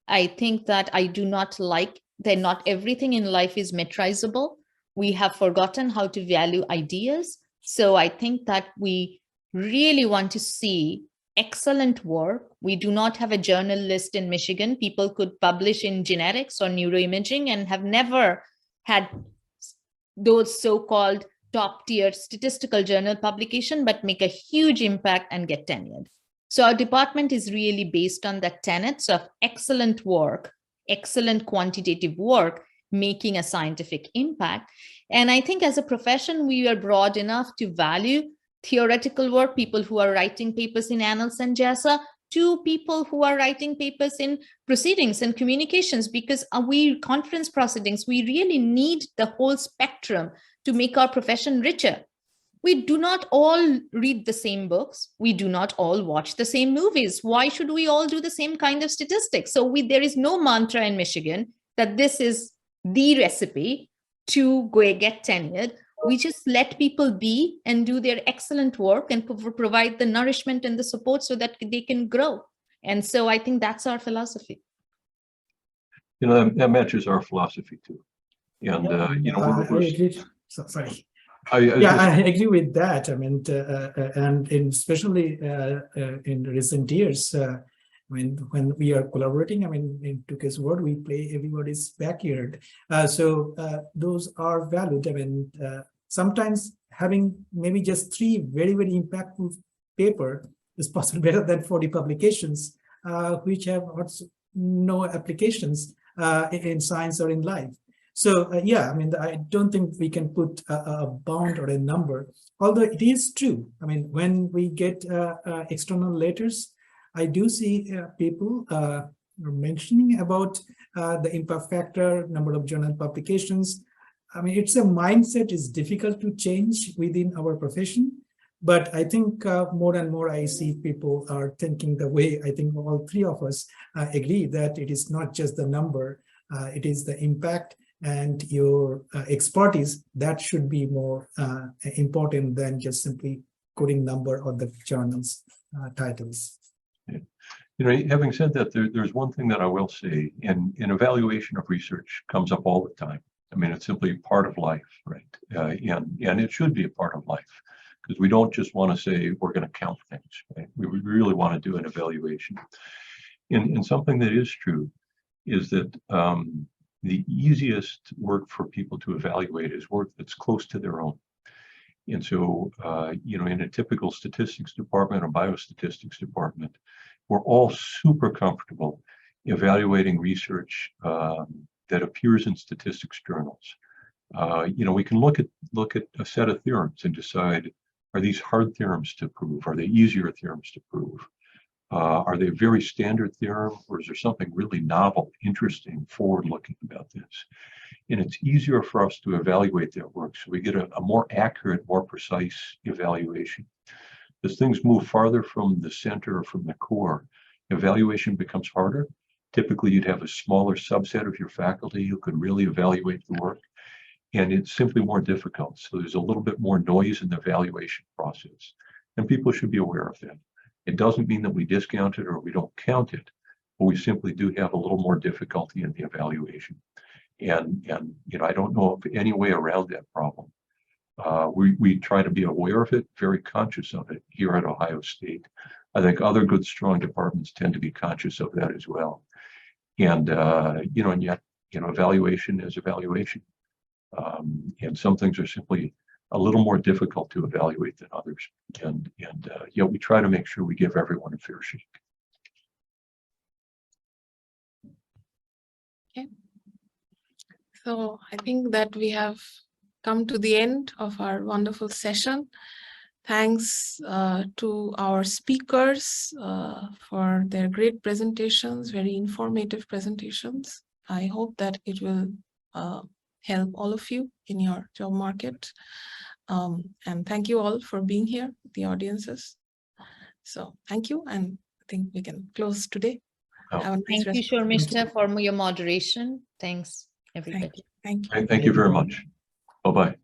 I think that I do not like that not everything in life is metrizable. We have forgotten how to value ideas. So I think that we really want to see excellent work. We do not have a journal list in Michigan. People could publish in genetics or neuroimaging and have never had those so-called top-tier statistical journal publication, but make a huge impact and get tenured. So our department is really based on the tenets of excellent work, excellent quantitative work, making a scientific impact. And I think as a profession, we are broad enough to value theoretical work, people who are writing papers in Annals and JASA, to people who are writing papers in proceedings and communications, because conference proceedings, we really need the whole spectrum to make our profession richer. We do not all read the same books. We do not all watch the same movies. Why should we all do the same kind of statistics? So there is no mantra in Michigan that this is the recipe to go get tenured. We just let people be and do their excellent work and provide the nourishment and the support so that they can grow. And so I think that's our philosophy. You know, that matches our philosophy too. And, you know, I agree. Sorry. I agree with that. I mean, and especially in recent years, when we are collaborating, I mean, in Tuke's word, we play everybody's backyard. So those are valid. I mean, sometimes having maybe just 3 very, very impactful paper is possible better than 40 publications, which have also no applications in science or in life. So yeah, I mean, I don't think we can put a bound or a number, although it is true. I mean, when we get external letters, I do see people mentioning about the impact factor, number of journal publications. I mean, it's a mindset is difficult to change within our profession, but I think more and more I see people are thinking the way I think all 3 of us agree that it is not just the number, it is the impact and your expertise that should be more important than just simply putting number on the journal's titles. Yeah. You know, having said that, there's one thing that I will say, and evaluation of research comes up all the time. I mean, it's simply part of life, right? And it should be a part of life, because we don't just want to say we're going to count things, right? We really want to do an evaluation. And something that is true is that the easiest work for people to evaluate is work that's close to their own. And so, you know, in a typical statistics department or biostatistics department, we're all super comfortable evaluating research that appears in statistics journals. You know, we can look at a set of theorems and decide, are these hard theorems to prove? Are they easier theorems to prove? Are they a very standard theorem, or is there something really novel, interesting, forward-looking about this? And it's easier for us to evaluate that work, so we get a more accurate, more precise evaluation. As things move farther from the center or from the core, evaluation becomes harder. Typically, you'd have a smaller subset of your faculty who could really evaluate the work, and it's simply more difficult. So there's a little bit more noise in the evaluation process, and people should be aware of that. It doesn't mean that we discount it or we don't count it, but we simply do have a little more difficulty in the evaluation. And you know, I don't know of any way around that problem. We try to be aware of it, very conscious of it here at Ohio State. I think other good, strong departments tend to be conscious of that as well. And you know, and yet, you know, evaluation is evaluation. And some things are simply a little more difficult to evaluate than others. And yet we try to make sure we give everyone a fair shake. Okay. So I think that we have come to the end of our wonderful session. Thanks to our speakers for their great presentations, very informative presentations. I hope that it will help all of you in your job market. And thank you all for being here, the audiences. So thank you, and I think we can close today. Oh. Have a nice Thank you, Sharmistha, for your moderation. Thanks, everybody. Thank you. Thank you very much. Bye-bye.